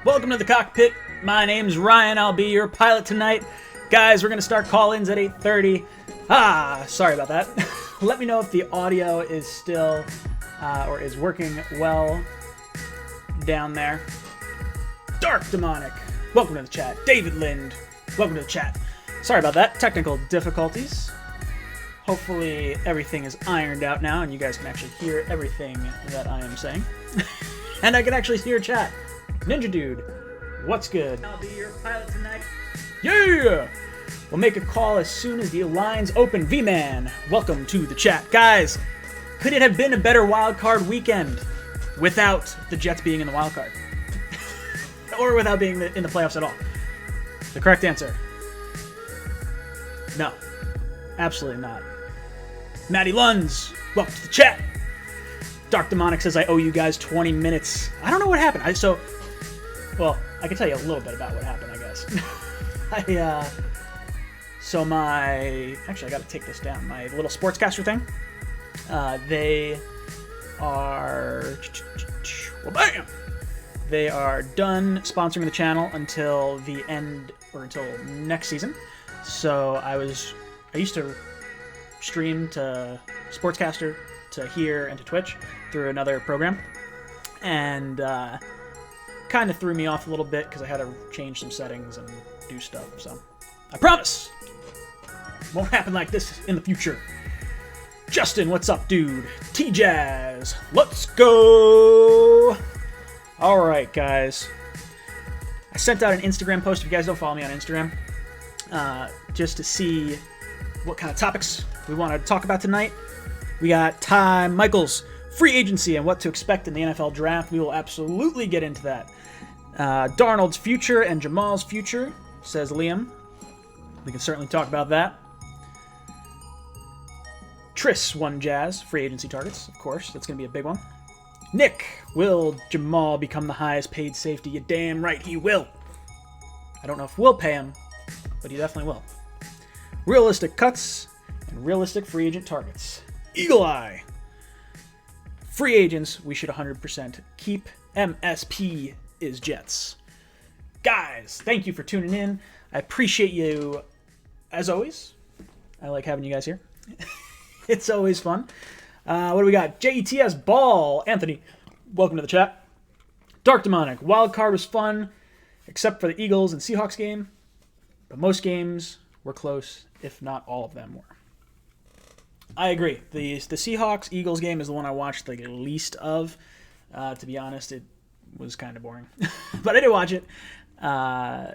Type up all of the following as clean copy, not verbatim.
Welcome to the cockpit. My name's Ryan. I'll be your pilot tonight. Guys, we're going to start call-ins at 8:30. Sorry about that. Let me know if the audio is still or is working well down there. Dark Demonic, welcome to the chat. David Lind, welcome to the chat. Sorry about that. Technical difficulties. Hopefully everything is ironed out now and you guys can actually hear everything that I am saying. And I can actually hear chat. Ninja Dude, what's good? I'll be your pilot tonight. Yeah! We'll make a call as soon as the lines open. V-Man, welcome to the chat. Guys, could it have been a better wildcard weekend without the Jets being in the wildcard? Or without being in the playoffs at all? The correct answer, no. Absolutely not. Maddie Lunds, welcome to the chat. Dark Demonic says I owe you guys 20 minutes. I don't know what happened. Well, I can tell you a little bit about what happened, I guess. Actually, I gotta take this down. My little sportscaster thing, they are, well, bam! They are done sponsoring the channel until the end, or until next season. So I used to stream to Sportscaster, to here, and to Twitch through another program. And, kind of threw me off a little bit because I had to change some settings and do stuff. So I promise won't happen like this in the future. Justin, what's up, dude? T-Jazz, let's go. All right, guys. I sent out an Instagram post. If you guys don't follow me on Instagram, just to see what kind of topics we want to talk about tonight. We got Ty Michaels, free agency and what to expect in the NFL draft. We will absolutely get into that. Darnold's future and Jamal's future, says Liam. We can certainly talk about that. Triss won Jazz, free agency targets, of course. That's going to be a big one. Nick, will Jamal become the highest paid safety? You're damn right he will. I don't know if we'll pay him, but he definitely will. Realistic cuts and realistic free agent targets. Eagle Eye. Free agents, we should 100% keep. MSP is Jets. Guys, thank you for tuning in. I appreciate you, as always. I like having you guys here. It's always fun. What do we got? JETS Ball. Anthony, welcome to the chat. Dark Demonic. Wild card was fun, except for the Eagles and Seahawks game. But most games were close, if not all of them were. I agree. The Seahawks-Eagles game is the one I watched the least of. To be honest, it was kind of boring. But I did watch it.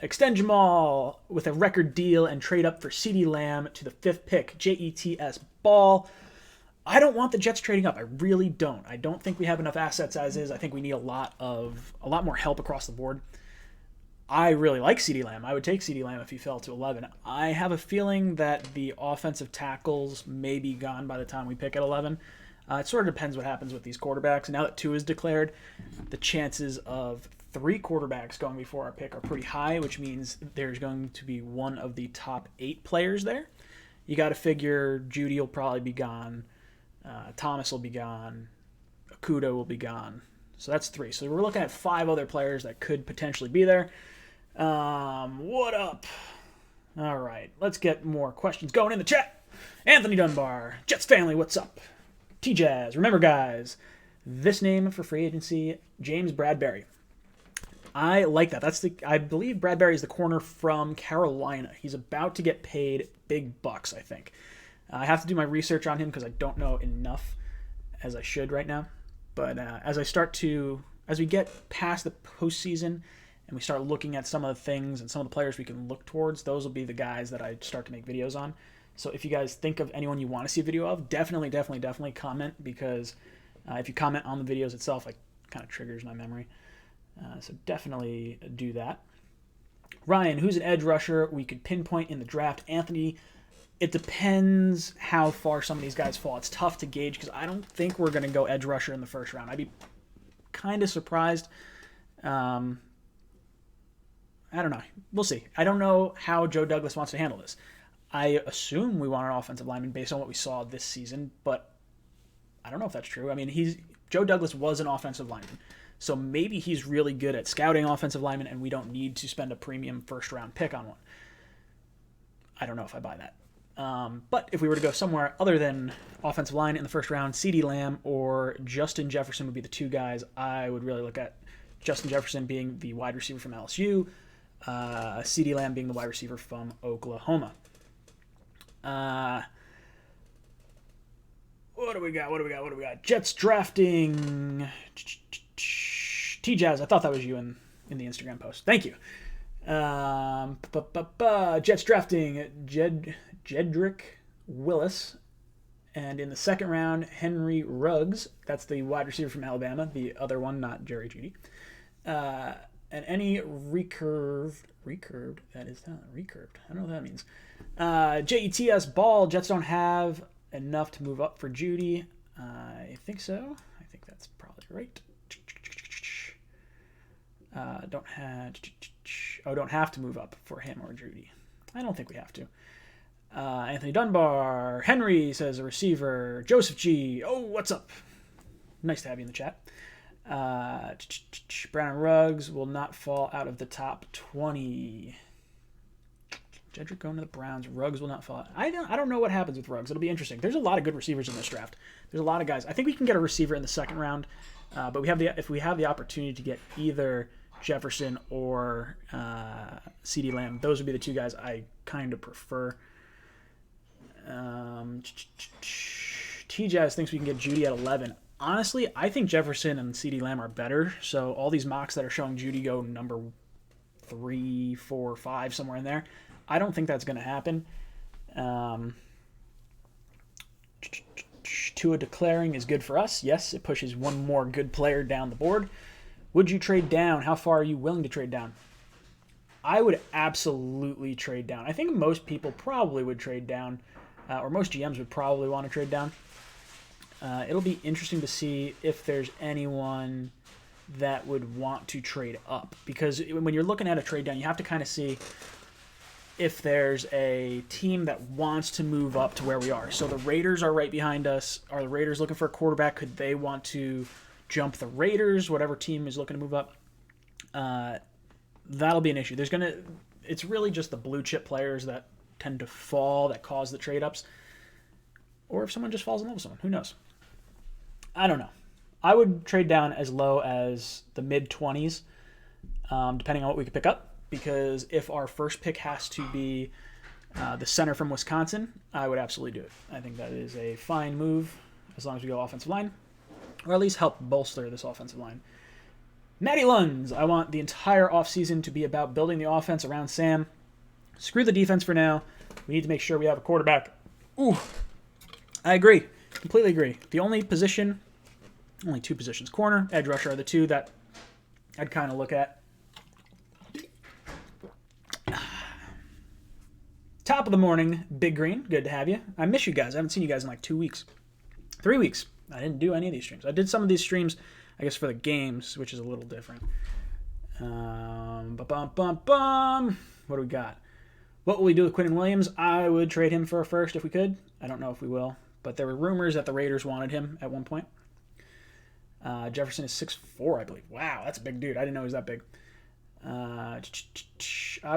Extend Jamal with a record deal and trade up for CeeDee Lamb to the 5th pick. JETS Ball. I don't want the Jets trading up. I really don't. I don't think we have enough assets as is. I think we need a lot more help across the board. I really like CeeDee Lamb. I would take CeeDee Lamb if he fell to 11. I have a feeling that the offensive tackles may be gone by the time we pick at 11. It sort of depends what happens with these quarterbacks. Now that 2 is declared, the chances of 3 quarterbacks going before our pick are pretty high, which means there's going to be one of the top 8 players there. You got to figure Judy will probably be gone. Thomas will be gone. Okudah will be gone. So that's 3. So we're looking at 5 other players that could potentially be there. What up? All right, let's get more questions going in the chat. Anthony Dunbar, Jets family, what's up? T-Jazz, remember guys, this name for free agency, James Bradbury. I like that. I believe Bradbury is the corner from Carolina. He's about to get paid big bucks, I think. I have to do my research on him because I don't know enough as I should right now. But as we get past the postseason and we start looking at some of the things and some of the players we can look towards, those will be the guys that I start to make videos on. So if you guys think of anyone you want to see a video of, definitely comment, because if you comment on the videos itself, it kind of triggers my memory. So definitely do that. Ryan, who's an edge rusher we could pinpoint in the draft? Anthony, it depends how far some of these guys fall. It's tough to gauge because I don't think we're going to go edge rusher in the first round. I'd be kind of surprised. I don't know. We'll see. I don't know how Joe Douglas wants to handle this. I assume we want an offensive lineman based on what we saw this season, but I don't know if that's true. I mean, Joe Douglas was an offensive lineman, So maybe he's really good at scouting offensive linemen, and we don't need to spend a premium first-round pick on one. I don't know if I buy that. But if we were to go somewhere other than offensive line in the first round, CeeDee Lamb or Justin Jefferson would be the two guys I would really look at. Justin Jefferson being the wide receiver from LSU, CeeDee Lamb being the wide receiver from Oklahoma. What do we got? Jets drafting T-Jazz. I thought that was you in the Instagram post. Thank you. Jets drafting Jedrick Willis. And in the second round, Henry Ruggs. That's the wide receiver from Alabama. The other one, not Jerry Jeudy. And any recurved, that is not recurved. I don't know what that means. Jets ball. Jets don't have enough to move up for Jeudy. I think so. I think that's probably right. Don't have to move up for him or Jeudy. I don't think we have to. Anthony Dunbar. Henry says a receiver. Joseph G. Oh, what's up? Nice to have you in the chat. Brown Ruggs will not fall out of the top 20. Jedrick going to the Browns. Ruggs will not fall out. I don't know what happens with Ruggs. It'll be interesting. There's a lot of good receivers in this draft. There's a lot of guys. I think we can get a receiver in the second round, but if we have the opportunity to get either Jefferson or CeeDee Lamb, those would be the two guys I kind of prefer. T-Jazz thinks we can get Jeudy at 11. Honestly, I think Jefferson and CeeDee Lamb are better. So all these mocks that are showing Jeudy go number 3, 4, 5, somewhere in there, I don't think that's going to happen. Tua declaring is good for us. Yes, it pushes one more good player down the board. Would you trade down? How far are you willing to trade down? I would absolutely trade down. I think most people probably would trade down, or most GMs would probably want to trade down. It'll be interesting to see if there's anyone that would want to trade up, because when you're looking at a trade down, you have to kind of see if there's a team that wants to move up to where we are. So the Raiders are right behind us. Are the Raiders looking for a quarterback? Could they want to jump the Raiders? Whatever team is looking to move up, that'll be an issue. It's really just the blue chip players that tend to fall that cause the trade ups, or if someone just falls in love with someone, who knows? I don't know. I would trade down as low as the mid-20s, depending on what we could pick up, because if our first pick has to be the center from Wisconsin, I would absolutely do it. I think that is a fine move, as long as we go offensive line, or at least help bolster this offensive line. Matty Lunds, I want the entire offseason to be about building the offense around Sam. Screw the defense for now. We need to make sure we have a quarterback. Ooh, I agree. Completely agree. The only two positions, corner, edge rusher, are the two that I'd kind of look at. Top of the morning, Big Green. Good to have you. I miss you guys. I haven't seen you guys in like 2 weeks. 3 weeks. I didn't do any of these streams. I did some of these streams, I guess, for the games, which is a little different. What do we got? What will we do with Quinnen Williams? I would trade him for a first if we could. I don't know if we will, but there were rumors that the Raiders wanted him at one point. Jefferson is 6'4", I believe. Wow, that's a big dude. I didn't know he was that big. I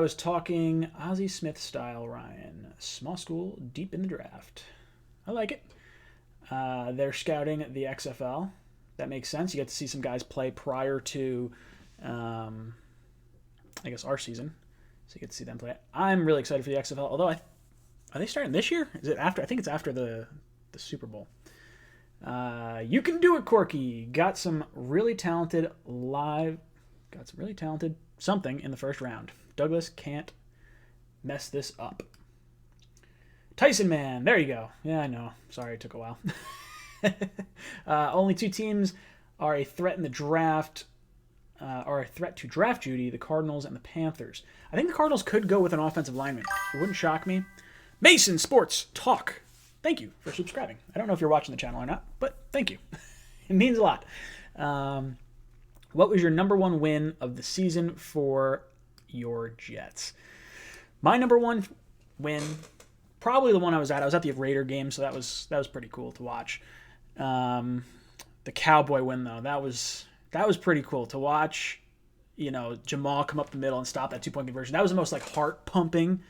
was talking Ozzie Smith style, Ryan. Small school, deep in the draft. I like it. They're scouting the XFL. That makes sense. You get to see some guys play prior to, I guess, our season. So you get to see them play. I'm really excited for the XFL. Although, are they starting this year? Is it after? I think it's after the Super Bowl. You can do it, Corky. Got some really talented something in the first round. Douglas can't mess this up. Tyson Man, there you go. Yeah, I know. Sorry, it took a while. Only two teams are a threat in the draft. Are a threat to draft Jeudy: the Cardinals and the Panthers. I think the Cardinals could go with an offensive lineman. It wouldn't shock me. Mason Sports Talk. Thank you for subscribing. I don't know if you're watching the channel or not, but thank you. It means a lot. What was your number one win of the season for your Jets? My number one win, probably the one I was at. I was at the Raider game, so that was pretty cool to watch. The Cowboy win, though, that was That was pretty cool to watch. Jamal come up the middle and stop that 2-point conversion. That was the most like heart pumping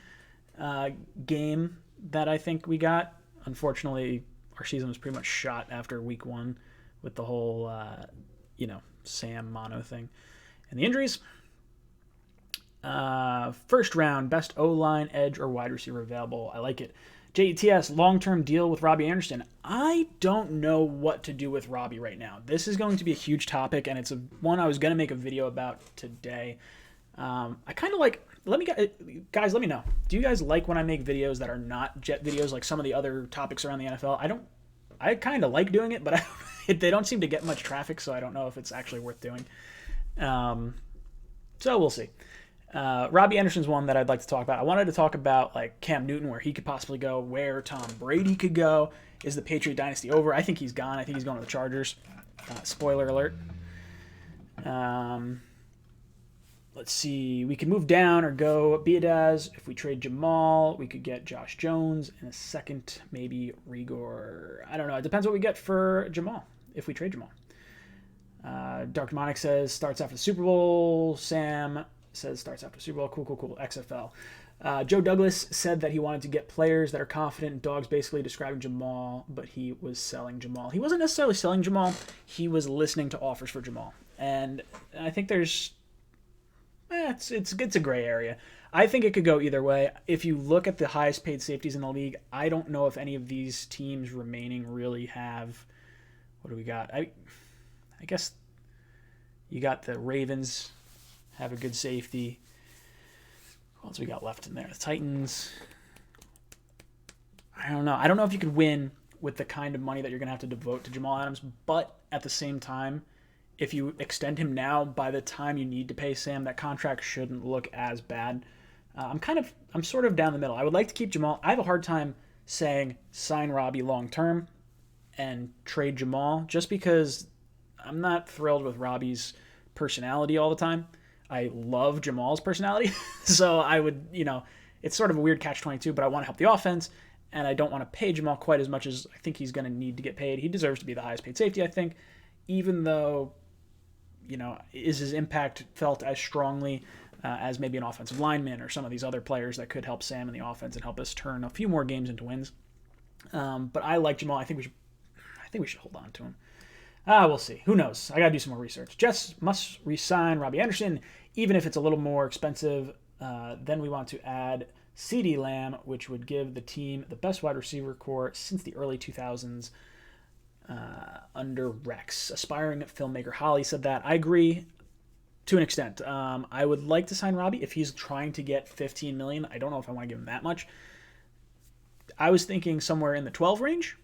game that I think we got. Unfortunately, our season was pretty much shot after week 1 with the whole Sam Mono thing and the injuries. First round, best O-line, edge, or wide receiver available. I like it. JETS, long-term deal with Robbie Anderson. I don't know what to do with Robbie right now. This is going to be a huge topic, and it's one I was going to make a video about today. I kind of like, guys, let me know. Do you guys like when I make videos that are not Jet videos, like some of the other topics around the NFL? I kind of like doing it, but they don't seem to get much traffic, so I don't know if it's actually worth doing. So we'll see. Robbie Anderson's one that I'd like to talk about. I wanted to talk about like Cam Newton, where he could possibly go, where Tom Brady could go. Is the Patriot dynasty over? I think he's gone. I think he's going to the Chargers. Spoiler alert. Let's see. We could move down or go Biadaz. If we trade Jamal, we could get Josh Jones in a second, maybe Rigor. I don't know. It depends what we get for Jamal if we trade Jamal. Dark Demonic says starts after the Super Bowl. Sam says starts after Super Bowl. Cool. XFL. Joe Douglas said that he wanted to get players that are confident. Dogs basically describing Jamal, but he was selling Jamal. He wasn't necessarily selling Jamal. He was listening to offers for Jamal. And I think there's... it's a gray area. I think it could go either way. If you look at the highest paid safeties in the league, I don't know if any of these teams remaining really have... What do we got? I guess you got the Ravens have a good safety. What else we got left in there? The Titans. I don't know. I don't know if you could win with the kind of money that you're going to have to devote to Jamal Adams, but at the same time, if you extend him now, by the time you need to pay Sam, that contract shouldn't look as bad. I'm sort of down the middle. I would like to keep Jamal. I have a hard time saying sign Robbie long term and trade Jamal, just because I'm not thrilled with Robbie's personality all the time. I love Jamal's personality, so I would, it's sort of a weird catch-22, but I want to help the offense, and I don't want to pay Jamal quite as much as I think he's going to need to get paid. He deserves to be the highest paid safety, I think, even though, is his impact felt as strongly as maybe an offensive lineman or some of these other players that could help Sam in the offense and help us turn a few more games into wins. But I like Jamal. I think we should hold on to him. We'll see. Who knows? I got to do some more research. Jets must re-sign Robbie Anderson, even if it's a little more expensive. Then we want to add CeeDee Lamb, which would give the team the best wide receiver core since the early 2000s under Rex. Aspiring filmmaker Holly said that. I agree to an extent. I would like to sign Robbie if he's trying to get $15 million. I don't know if I want to give him that much. I was thinking somewhere in the 12 range.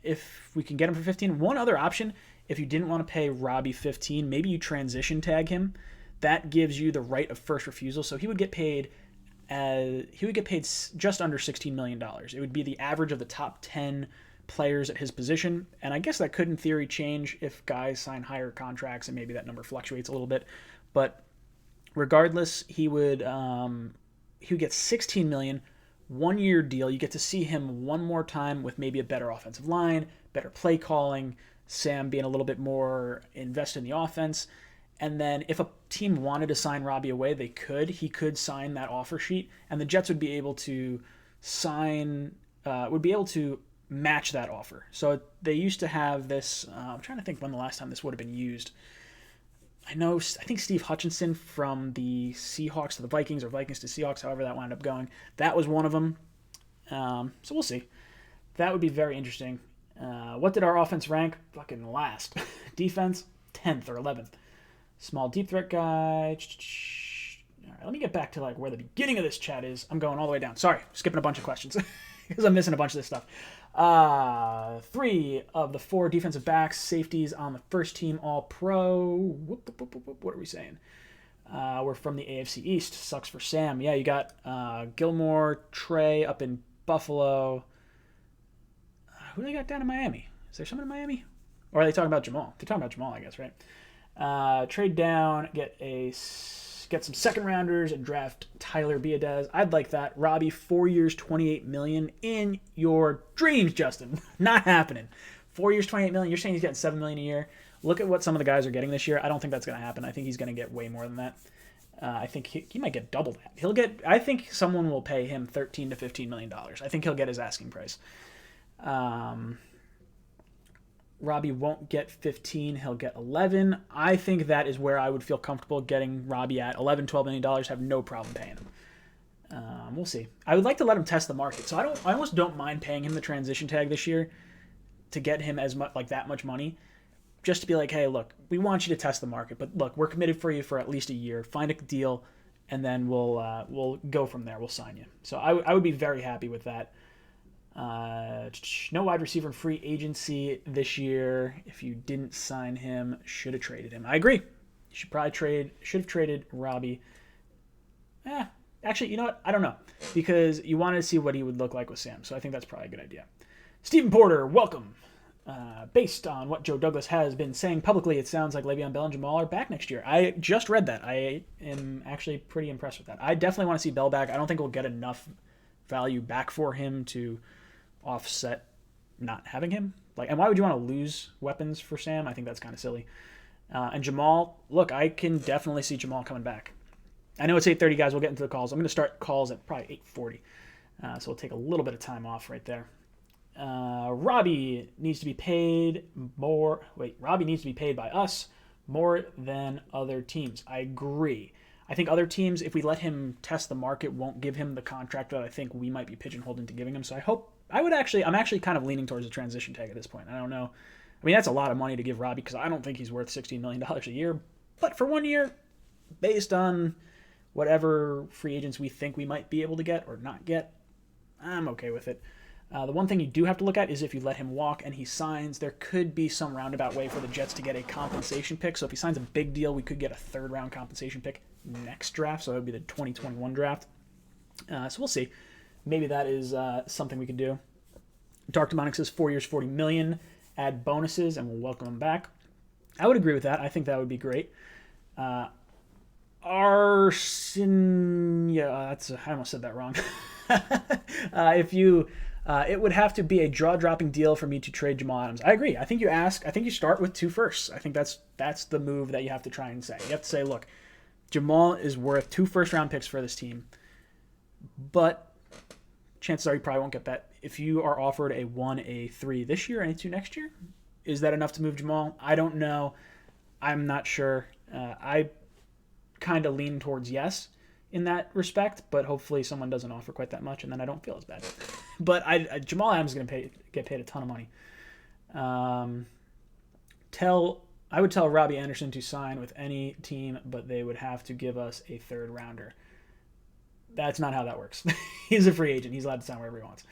If we can get him for 15. One other option, if you didn't want to pay Robbie 15, maybe you transition tag him. That gives you the right of first refusal. So he would get paid just under $16 million. It would be the average of the top 10 players at his position. And I guess that could in theory change if guys sign higher contracts and maybe that number fluctuates a little bit. But regardless, he would get $16 million. 1-year deal. You get to see him one more time with maybe a better offensive line, better play calling, Sam being a little bit more invested in the offense. And then if a team wanted to sign Robbie away, they could. He could sign that offer sheet, and the Jets would be able to match that offer. So they used to have this. I'm trying to think when the last time this would have been used. I think Steve Hutchinson from the Seahawks to the Vikings, or Vikings to Seahawks, however that wound up going. That was one of them. So we'll see. That would be very interesting. What did our offense rank? Fucking last. Defense, 10th or 11th. Small deep threat guy. All right, let me get back to where the beginning of this chat is. I'm going all the way down. Sorry, skipping a bunch of questions because I'm missing a bunch of this stuff. 3 of the 4 defensive backs, safeties on the first team All-Pro. What are we saying? We're from the AFC East. Sucks for Sam. Yeah, you got Gilmore, Trey up in Buffalo. Who do they got down in Miami? Is there someone in Miami? Or are they talking about Jamal? They're talking about Jamal, I guess, right? Trade down, get some second rounders and draft Tyler Biadaz. I'd like that. Robbie, 4 years, $28 million in your dreams, Justin. Not happening. 4 years, $28 million. You're saying he's getting $7 million a year. look at what some of the guys are getting this year. I don't think that's going to happen. I think he's going to get way more than that. I think he might get double that. I think someone will pay him $13 to $15 million. I think he'll get his asking price. Robbie won't get 15. He'll get 11. I think that is where I would feel comfortable getting Robbie at. $11, $12 million. Have no problem paying him. We'll see. I would like to let him test the market. So I almost don't mind paying him the transition tag this year to get him as much, like that much money. Just to be like, hey, look, we want you to test the market, but look, we're committed for you for at least a year. Find a deal, and then we'll go from there. We'll sign you. So I would be very happy with that. No wide receiver in free agency this year. If you didn't sign him, should have traded him. I agree. You should have traded Robbie. Actually, you know what? I don't know. Because you wanted to see what he would look like with Sam. So I think that's probably a good idea. Stephen Porter, welcome. Based on what Joe Douglas has been saying publicly, it sounds like Le'Veon Bell and Jamal are back next year. I just read that. I am actually pretty impressed with that. I definitely want to see Bell back. I don't think we'll get enough value back for him to offset not having him. And why would you want to lose weapons for Sam? I think that's kind of silly. And Jamal, look, I can definitely see Jamal coming back. I know it's 8:30, guys. We'll get into the calls. I'm going to start calls at probably 8:40. So we'll take a little bit of time off right there. Robbie needs to be paid more. Robbie needs to be paid by us more than other teams. I agree. I think other teams, if we let him test the market, won't give him the contract that I think we might be pigeonholed into giving him. So I'm actually kind of leaning towards a transition tag at this point. I don't know. I mean, that's a lot of money to give Robbie because I don't think he's worth $16 million a year. But for 1 year, based on whatever free agents we think we might be able to get or not get, I'm okay with it. The one thing you do have to look at is if you let him walk and he signs, there could be some roundabout way for the Jets to get a compensation pick. So if he signs a big deal, we could get a third-round compensation pick next draft. So that would be the 2021 draft. So we'll see. Maybe that is something we could do. Dark Demonic says 4 years, $40 million. Add bonuses, and we'll welcome him back. I would agree with that. I think that would be great. Arson, I almost said that wrong. It would have to be a jaw-dropping deal for me to trade Jamal Adams. I agree. I think you start with 2 firsts. I think that's the move that you have to try and say. You have to say, look, Jamal is worth 2 first-round picks for this team, but chances are you probably won't get that. If you are offered a 1, a 3 this year and a 2 next year, is that enough to move Jamal? I don't know. I'm not sure. I kind of lean towards yes in that respect, but hopefully someone doesn't offer quite that much, and then I don't feel as bad. But Jamal Adams is going to get paid a ton of money. I would tell Robbie Anderson to sign with any team, but they would have to give us a third rounder. That's not how that works. He's a free agent. He's allowed to sign wherever he wants.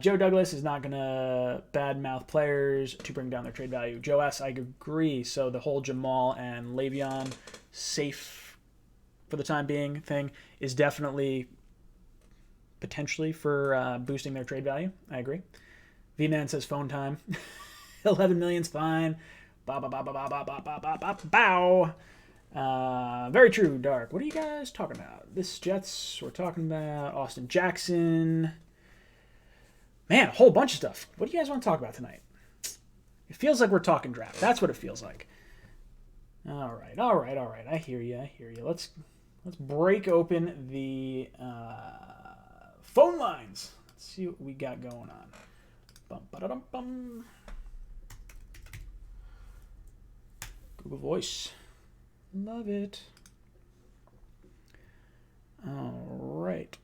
Joe Douglas is not going to badmouth players to bring down their trade value. Joe S., I agree. So the whole Jamal and Le'Veon safe for the time being thing is definitely potentially for boosting their trade value. I agree. V-Man says phone time. 11 million's fine. Bow. Very true, Dark. What are you guys talking about? This Jets, we're talking about Austin Jackson. Man, a whole bunch of stuff. What do you guys want to talk about tonight? It feels like we're talking draft. That's what it feels like. All right. I hear you. Let's break open the phone lines. Let's see what we got going on. Bum. Google Voice. Love it. All right.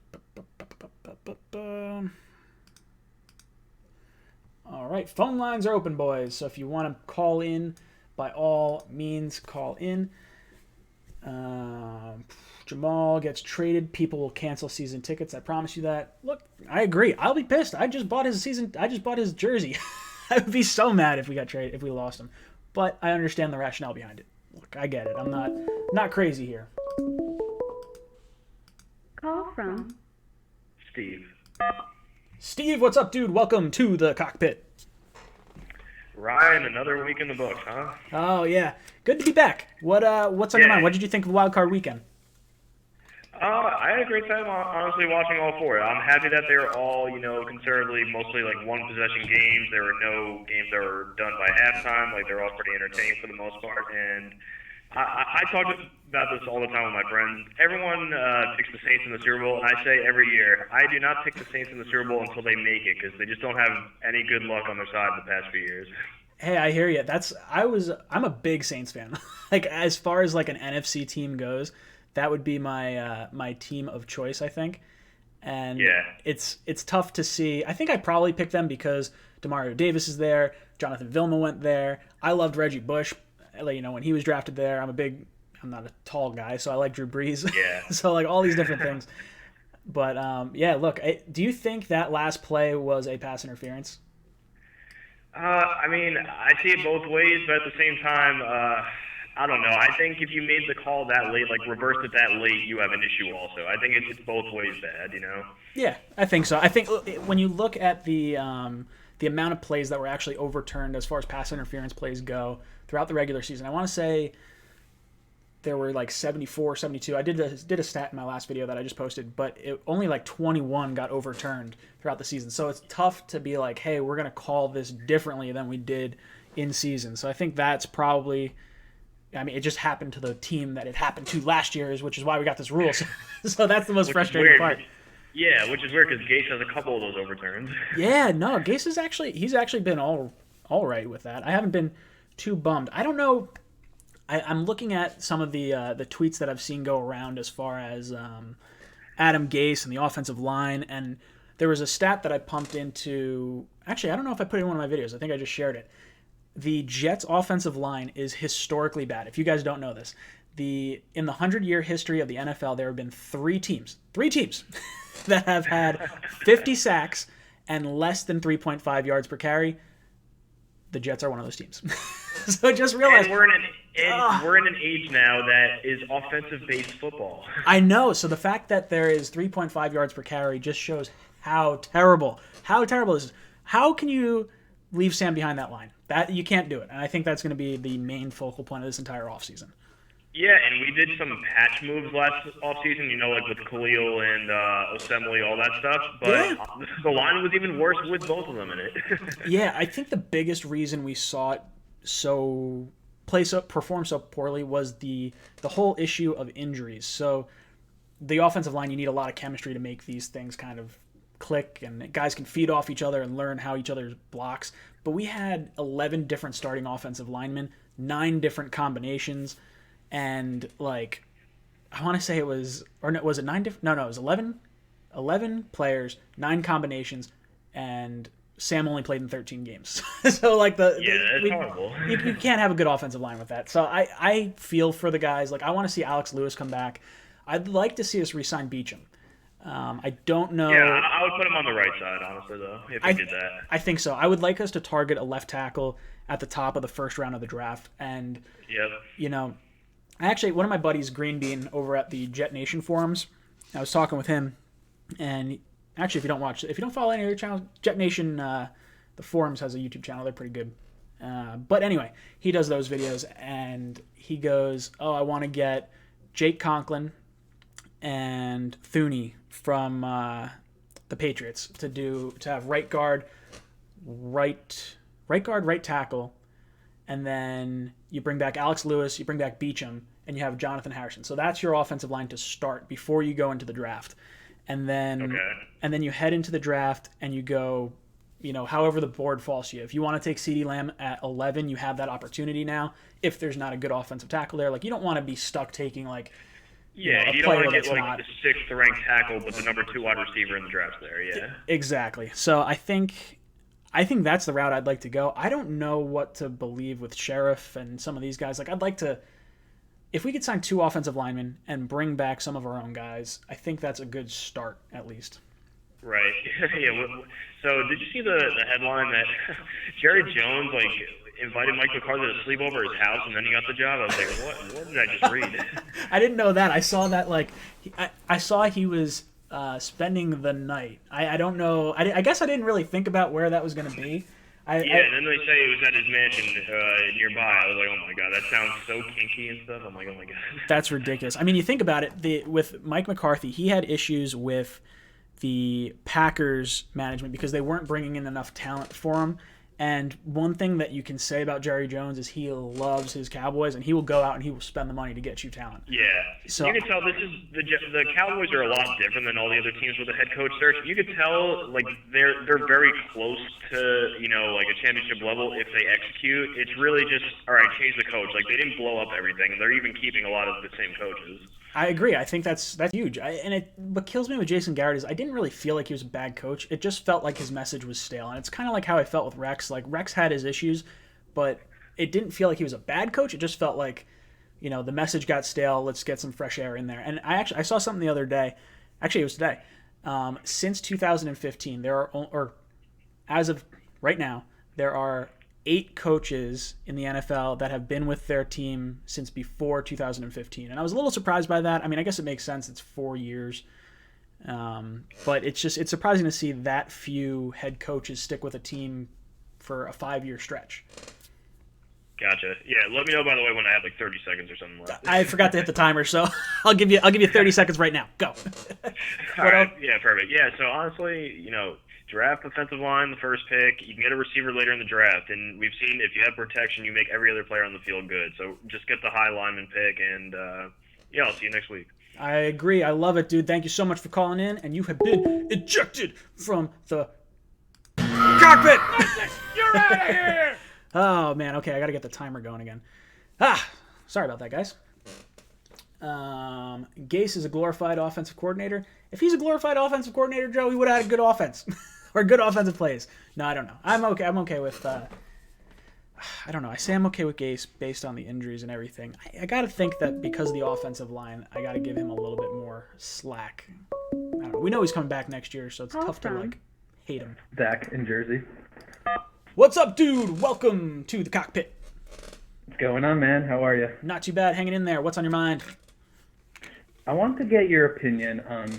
All right. Phone lines are open, boys. So if you want to call in, by all means, call in. Jamal gets traded. People will cancel season tickets. I promise you that. Look, I agree. I'll be pissed. I just bought his jersey. I would be so mad if we lost him. But I understand the rationale behind it. Look, I get it. I'm not crazy here. Call from Steve. Steve, what's up, dude? Welcome to the cockpit. Ryan, another week in the books, huh? Oh yeah, good to be back. What's on your mind? What did you think of Wild Card Weekend? I had a great time, honestly, watching all four. I'm happy that they were all, conservatively, mostly like one possession games. There were no games that were done by halftime. Like they're all pretty entertaining for the most part. And I talk about this all the time with my friends. Everyone picks the Saints in the Super Bowl, and I say every year, I do not pick the Saints in the Super Bowl until they make it because they just don't have any good luck on their side in the past few years. Hey, I hear you. I'm a big Saints fan. Like as far as like an NFC team goes, that would be my team of choice, I think. And Yeah. it's tough to see. I think I probably picked them because Demario Davis is there, Jonathan Vilma went there. I loved Reggie Bush, when he was drafted there. I'm not a tall guy, so I like Drew Brees. Yeah. So like all these different things. But yeah, look, do you think that last play was a pass interference? I mean, I see it both ways, but at the same time, I don't know. I think if you made the call that late, like reversed it that late, you have an issue also. I think it's both ways bad. Yeah, I think so. I think when you look at the amount of plays that were actually overturned as far as pass interference plays go throughout the regular season, I want to say there were like 74, 72. I did a stat in my last video that I just posted, but only like 21 got overturned throughout the season. So it's tough to be like, hey, we're going to call this differently than we did in season. So I think that's probably, I mean, it just happened to the team that it happened to last year, which is why we got this rule. So that's the most frustrating part. Yeah, which is weird because Gase has a couple of those overturns. Yeah, no, Gase he's actually been all right with that. I haven't been too bummed. I don't know. I'm looking at some of the tweets that I've seen go around as far as Adam Gase and the offensive line, and there was a stat that I pumped into. Actually, I don't know if I put it in one of my videos. I think I just shared it. The Jets' offensive line is historically bad. If you guys don't know this, in the 100-year history of the NFL, there have been three teams that have had 50 sacks and less than 3.5 yards per carry. The Jets are one of those teams. So just realize. And we're in an age now that is offensive-based football. I know. So the fact that there is 3.5 yards per carry just shows how terrible this is. How can you leave Sam behind that line? That you can't do it. And I think that's going to be the main focal point of this entire offseason. Yeah, and we did some patch moves last offseason, like with Khalil and Osemele, all that stuff. But Yeah. The line was even worse with both of them in it. Yeah, I think the biggest reason we saw it perform so poorly was the whole issue of injuries. So the offensive line, you need a lot of chemistry to make these things kind of click, and guys can feed off each other and learn how each other blocks. But we had 11 different starting offensive linemen, 9 different combinations, and like I want to say it was, or no, was it 9 different? No, it was 11 players, 9 combinations, and Sam only played in 13 games. So like that's horrible. You can't have a good offensive line with that. So I feel for the guys. Like I want to see Alex Lewis come back. I'd like to see us re-sign Beachum. I don't know. Yeah, I would put him on the right side, honestly, though, if he did that. I think so. I would like us to target a left tackle at the top of the first round of the draft. And, Yep. actually, one of my buddies, Green Bean, over at the Jet Nation forums, I was talking with him, and actually, if you don't follow any of their channels, Jet Nation, the forums has a YouTube channel. They're pretty good. But anyway, he does those videos, and he goes, "Oh, I want to get Jake Conklin and Thuney from the Patriots to have right guard, right tackle, and then you bring back Alex Lewis, you bring back Beachum, and you have Jonathan Harrison. So that's your offensive line to start before you go into the draft, and then you head into the draft and you go, however the board falls to you. If you want to take CeeDee Lamb at 11, you have that opportunity now. If there's not a good offensive tackle there, like you don't want to be stuck taking like. Yeah, you don't want to get like the 6th ranked tackle, but the number 2 wide receiver in the draft there. Yeah, exactly. So I think that's the route I'd like to go. I don't know what to believe with Sheriff and some of these guys. Like I'd like to, if we could sign 2 offensive linemen and bring back some of our own guys, I think that's a good start at least. Right. Yeah. So did you see the headline that Jerry Jones invited Mike McCarthy to sleep over his house and then he got the job? I was like, what did I just read? I didn't know that. I saw that I saw he was spending the night. I don't know. I guess I didn't really think about where that was going to be. Yeah, and then they say it was at his mansion nearby. I was like, oh my god, that sounds so kinky and stuff. I'm like, oh my god. That's ridiculous. I mean, you think about it. With Mike McCarthy, he had issues with the Packers management because they weren't bringing in enough talent for him. And one thing that you can say about Jerry Jones is he loves his Cowboys, and he will go out and he will spend the money to get you talent. Yeah, so you can tell this is the Cowboys are a lot different than all the other teams with a head coach search. You could tell like they're very close to like a championship level if they execute. It's really just all right, change the coach. Like they didn't blow up everything, and they're even keeping a lot of the same coaches. I agree. I think that's huge. What kills me with Jason Garrett is I didn't really feel like he was a bad coach. It just felt like his message was stale, and it's kind of like how I felt with Rex. Like Rex had his issues, but it didn't feel like he was a bad coach. It just felt like, the message got stale. Let's get some fresh air in there. And I saw something the other day. Actually, it was today. Since 2015, as of right now, there are 8 coaches in the NFL that have been with their team since before 2015. And I was a little surprised by that. I mean, I guess it makes sense. It's 4 years. But it's surprising to see that few head coaches stick with a team for a 5-year stretch. Gotcha. Yeah, let me know, by the way, when I have like 30 seconds or something left. I forgot to hit the timer, so I'll give you 30 seconds right now. Go. All right. Yeah, perfect. Yeah, so honestly, draft offensive line, the first pick. You can get a receiver later in the draft. And we've seen if you have protection, you make every other player on the field good. So just get the high lineman pick, and I'll see you next week. I agree. I love it, dude. Thank you so much for calling in. And you have been ejected from the cockpit. You're out of here! Oh, man. Okay, I got to get the timer going again. Sorry about that, guys. Gase is a glorified offensive coordinator. If he's a glorified offensive coordinator, Joe, he would have had a good offense or good offensive plays. No, I don't know. I'm okay with. I don't know. I say I'm okay with Gase based on the injuries and everything. I got to think that because of the offensive line, I got to give him a little bit more slack. I don't know. We know he's coming back next year, so it's tough to hate him. Zach in Jersey. What's up, dude? Welcome to the cockpit. What's going on, man? How are you? Not too bad. Hanging in there. What's on your mind? I want to get your opinion on,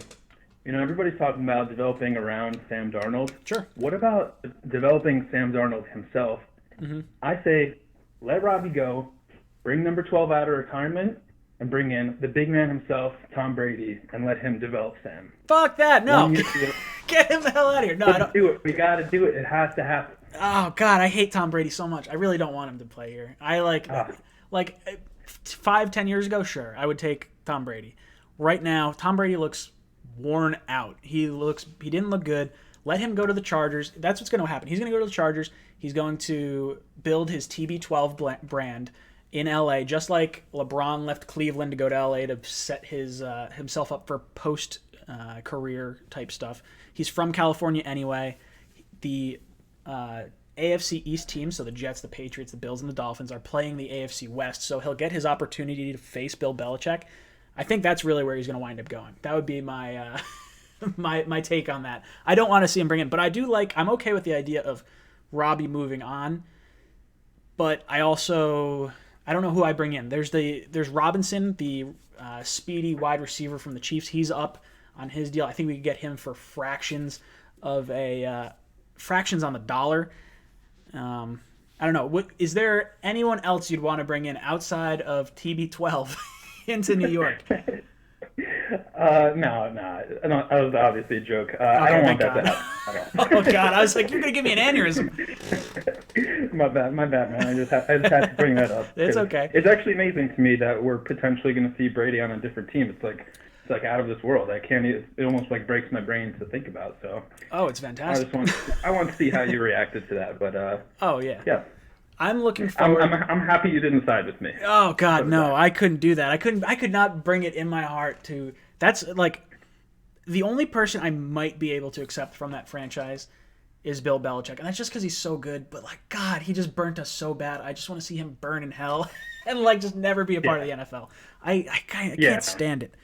everybody's talking about developing around Sam Darnold. Sure. What about developing Sam Darnold himself? Mm-hmm. I say, let Robbie go, bring number 12 out of retirement, and bring in the big man himself, Tom Brady, and let him develop Sam. Fuck that. No. Get him the hell out of here. No, I don't. Do it. We got to do it. It has to happen. Oh, God, I hate Tom Brady so much. I really don't want him to play here. I like 5-10 years ago, sure, I would take Tom Brady. Right now, Tom Brady looks worn out. He didn't look good. Let him go to the Chargers. That's what's going to happen. He's going to go to the Chargers. He's going to build his TB12 brand in LA, just like LeBron left Cleveland to go to LA to set his himself up for post career type stuff. He's from California anyway. The AFC East teams, so the Jets, the Patriots, the Bills, and the Dolphins, are playing the AFC West, so he'll get his opportunity to face Bill Belichick. I think that's really where he's going to wind up going. That would be my my take on that. I don't want to see him bring in, but I'm okay with the idea of Robbie moving on, but I don't know who I bring in. There's Robinson, the speedy wide receiver from the Chiefs. He's up on his deal. I think we could get him for fractions on the dollar. I don't know. Is there anyone else you'd want to bring in outside of TB12 into New York? No. That was obviously a joke. I don't want that to happen. Oh, God. I was like, you're going to give me an aneurysm. My bad, man. I just had to bring that up. It's okay. It's actually amazing to me that we're potentially going to see Brady on a different team. It's like out of this world. It almost like breaks my brain to think about. So. Oh, it's fantastic. I want to see how you reacted to that. But oh yeah. Yeah. I'm looking forward. I'm happy you didn't side with me. Oh God, no! I couldn't do that. I could not bring it in my heart to. That's like the only person I might be able to accept from that franchise is Bill Belichick, and that's just because he's so good. But like, God, he just burnt us so bad. I just want to see him burn in hell and like just never be a part of the NFL. I can't stand it.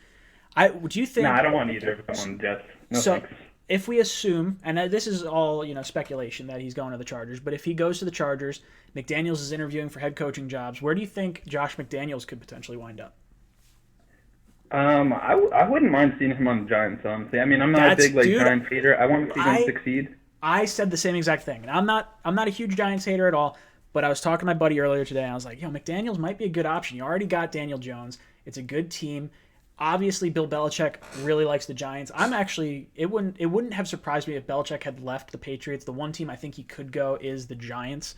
Do you think? No, I don't want either of them on the Jets. No thanks. If we assume, and this is all speculation that he's going to the Chargers, but if he goes to the Chargers, McDaniels is interviewing for head coaching jobs. Where do you think Josh McDaniels could potentially wind up? I wouldn't mind seeing him on the Giants. Honestly, I mean, I'm not a big Giants hater. I want to see them succeed. I said the same exact thing. And I'm not a huge Giants hater at all, but I was talking to my buddy earlier today, and I was like, McDaniels might be a good option. You already got Daniel Jones. It's a good team. Obviously, Bill Belichick really likes the Giants. It wouldn't have surprised me if Belichick had left the Patriots. The one team I think he could go is the Giants.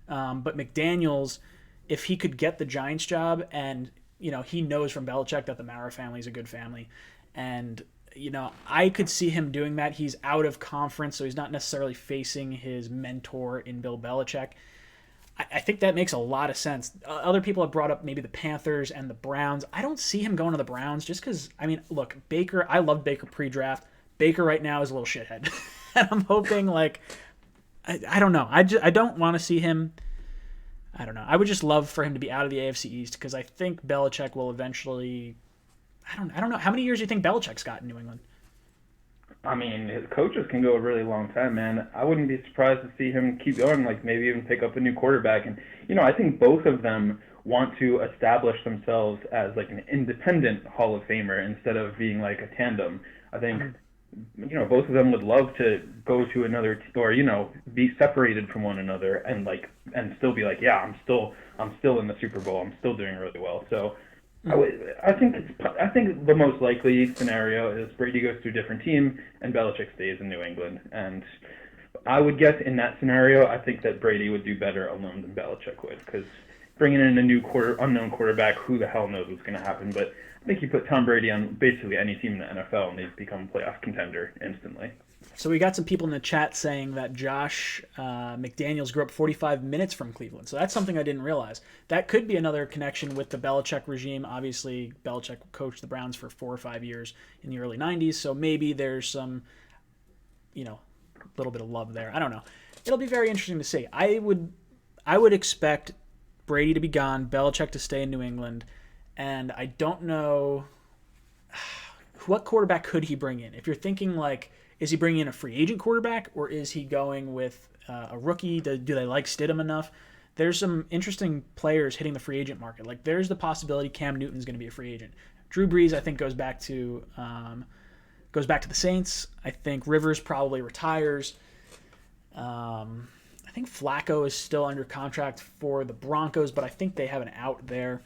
But McDaniels, if he could get the Giants job, and he knows from Belichick that the Mara family is a good family, and I could see him doing that. He's out of conference, so he's not necessarily facing his mentor in Bill Belichick. I think that makes a lot of sense. Other people have brought up maybe the Panthers and the Browns. I don't see him going to the Browns just because, look, Baker, I loved Baker pre-draft. Baker right now is a little shithead. And I'm hoping, I don't know. I don't want to see him. I don't know. I would just love for him to be out of the AFC East because I think Belichick will eventually. I don't know. How many years do you think Belichick's got in New England? His coaches can go a really long time, man. I wouldn't be surprised to see him keep going, maybe even pick up a new quarterback. And, I think both of them want to establish themselves as, an independent Hall of Famer instead of being, a tandem. I think, both of them would love to go to another or, be separated from one another and, and still be I'm still in the Super Bowl. I'm still doing really well. So, I think the most likely scenario is Brady goes to a different team and Belichick stays in New England. And I would guess in that scenario, I think that Brady would do better alone than Belichick would, because bringing in a new unknown quarterback, who the hell knows what's going to happen? But I think you put Tom Brady on basically any team in the NFL and they become a playoff contender instantly. So we got some people in the chat saying that Josh McDaniels grew up 45 minutes from Cleveland. So that's something I didn't realize. That could be another connection with the Belichick regime. Obviously, Belichick coached the Browns for 4 or 5 years in the early 90s. So maybe there's some, little bit of love there. I don't know. It'll be very interesting to see. I would expect Brady to be gone, Belichick to stay in New England, and I don't know what quarterback could he bring in. If you're thinking is he bringing in a free agent quarterback, or is he going with a rookie? Do they like Stidham enough? There's some interesting players hitting the free agent market. There's the possibility Cam Newton's going to be a free agent. Drew Brees, I think, goes back to the Saints. I think Rivers probably retires. I think Flacco is still under contract for the Broncos, but I think they have an out there.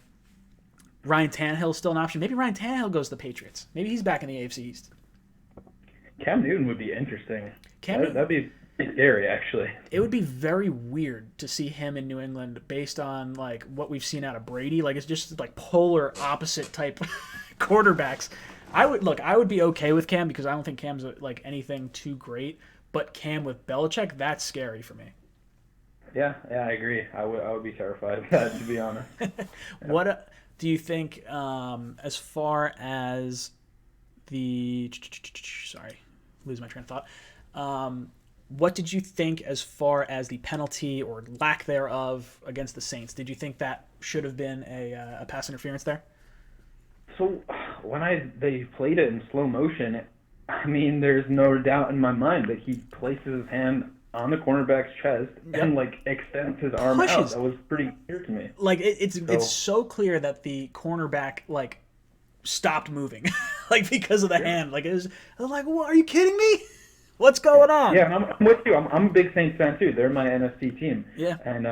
Ryan Tannehill is still an option. Maybe Ryan Tannehill goes to the Patriots. Maybe he's back in the AFC East. Cam Newton would be interesting. That'd be scary, actually. It would be very weird to see him in New England based on what we've seen out of Brady. It's just polar opposite type quarterbacks. I would be okay with Cam because I don't think Cam's anything too great. But Cam with Belichick, that's scary for me. Yeah, I agree. I would be terrified of that, to be honest. What do you think as far as the sorry, losing my train of thought. What did you think as far as the penalty or lack thereof against the Saints? Did you think that should have been a pass interference there? So when they played it in slow motion, there's no doubt in my mind that he places his hand on the cornerback's chest and extends his arm out. That was pretty clear to me. It's so clear that the cornerback stopped moving because of the hand. I was what, are you kidding me? What's going on? Yeah, and I'm with you. I'm a big Saints fan too. They're my NFC team. Yeah. And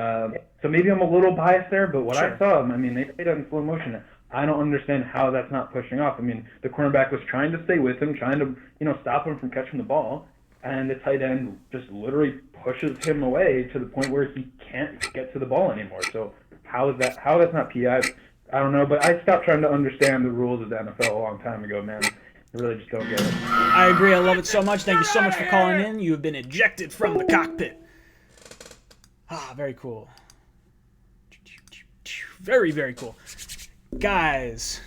so maybe I'm a little biased there, but what Sure. I saw, they played it in slow motion. I don't understand how that's not pushing off. The cornerback was trying to stay with him, trying to stop him from catching the ball, and the tight end just literally pushes him away to the point where he can't get to the ball anymore. So how that's not PI? I don't know, but I stopped trying to understand the rules of the NFL a long time ago, man. I really just don't get it. I agree. I love it so much. Thank you so much for calling in. You have been ejected from the cockpit. Very cool. Very, very cool. Guys,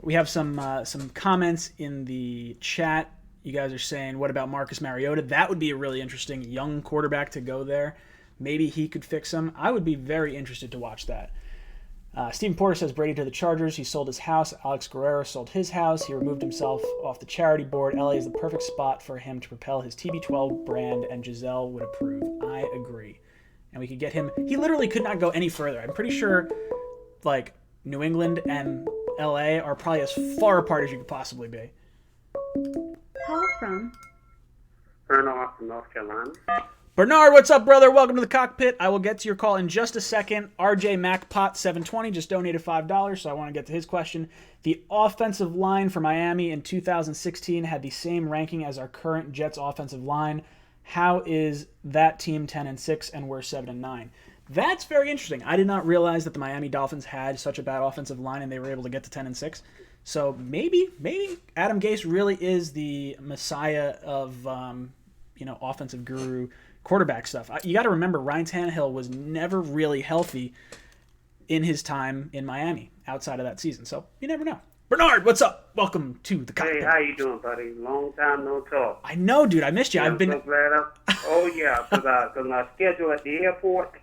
we have some comments in the chat. You guys are saying, what about Marcus Mariota? That would be a really interesting young quarterback to go there. Maybe he could fix him. I would be very interested to watch that. Stephen Porter says Brady to the Chargers. He sold his house. Alex Guerrero sold his house. He removed himself off the charity board. LA is the perfect spot for him to propel his TB12 brand, and Giselle would approve. I agree. And we could get him. He literally could not go any further. I'm pretty sure, New England and LA are probably as far apart as you could possibly be. Call from Bernard from North Carolina. Bernard, what's up, brother? Welcome to the cockpit. I will get to your call in just a second. RJ MacPot 720 just donated $5, so I want to get to his question. The offensive line for Miami in 2016 had the same ranking as our current Jets offensive line. How is that team 10-6 and we're 7-9? That's very interesting. I did not realize that the Miami Dolphins had such a bad offensive line and they were able to get to 10-6. So maybe Adam Gase really is the messiah of offensive guru quarterback stuff. You got to remember, Ryan Tannehill was never really healthy in his time in Miami outside of that season. So you never know. Bernard, what's up? Welcome to the cockpit. Hey, how you doing, buddy? Long time no talk. I know, dude. I missed you. I'm so glad. Because my schedule at the airport.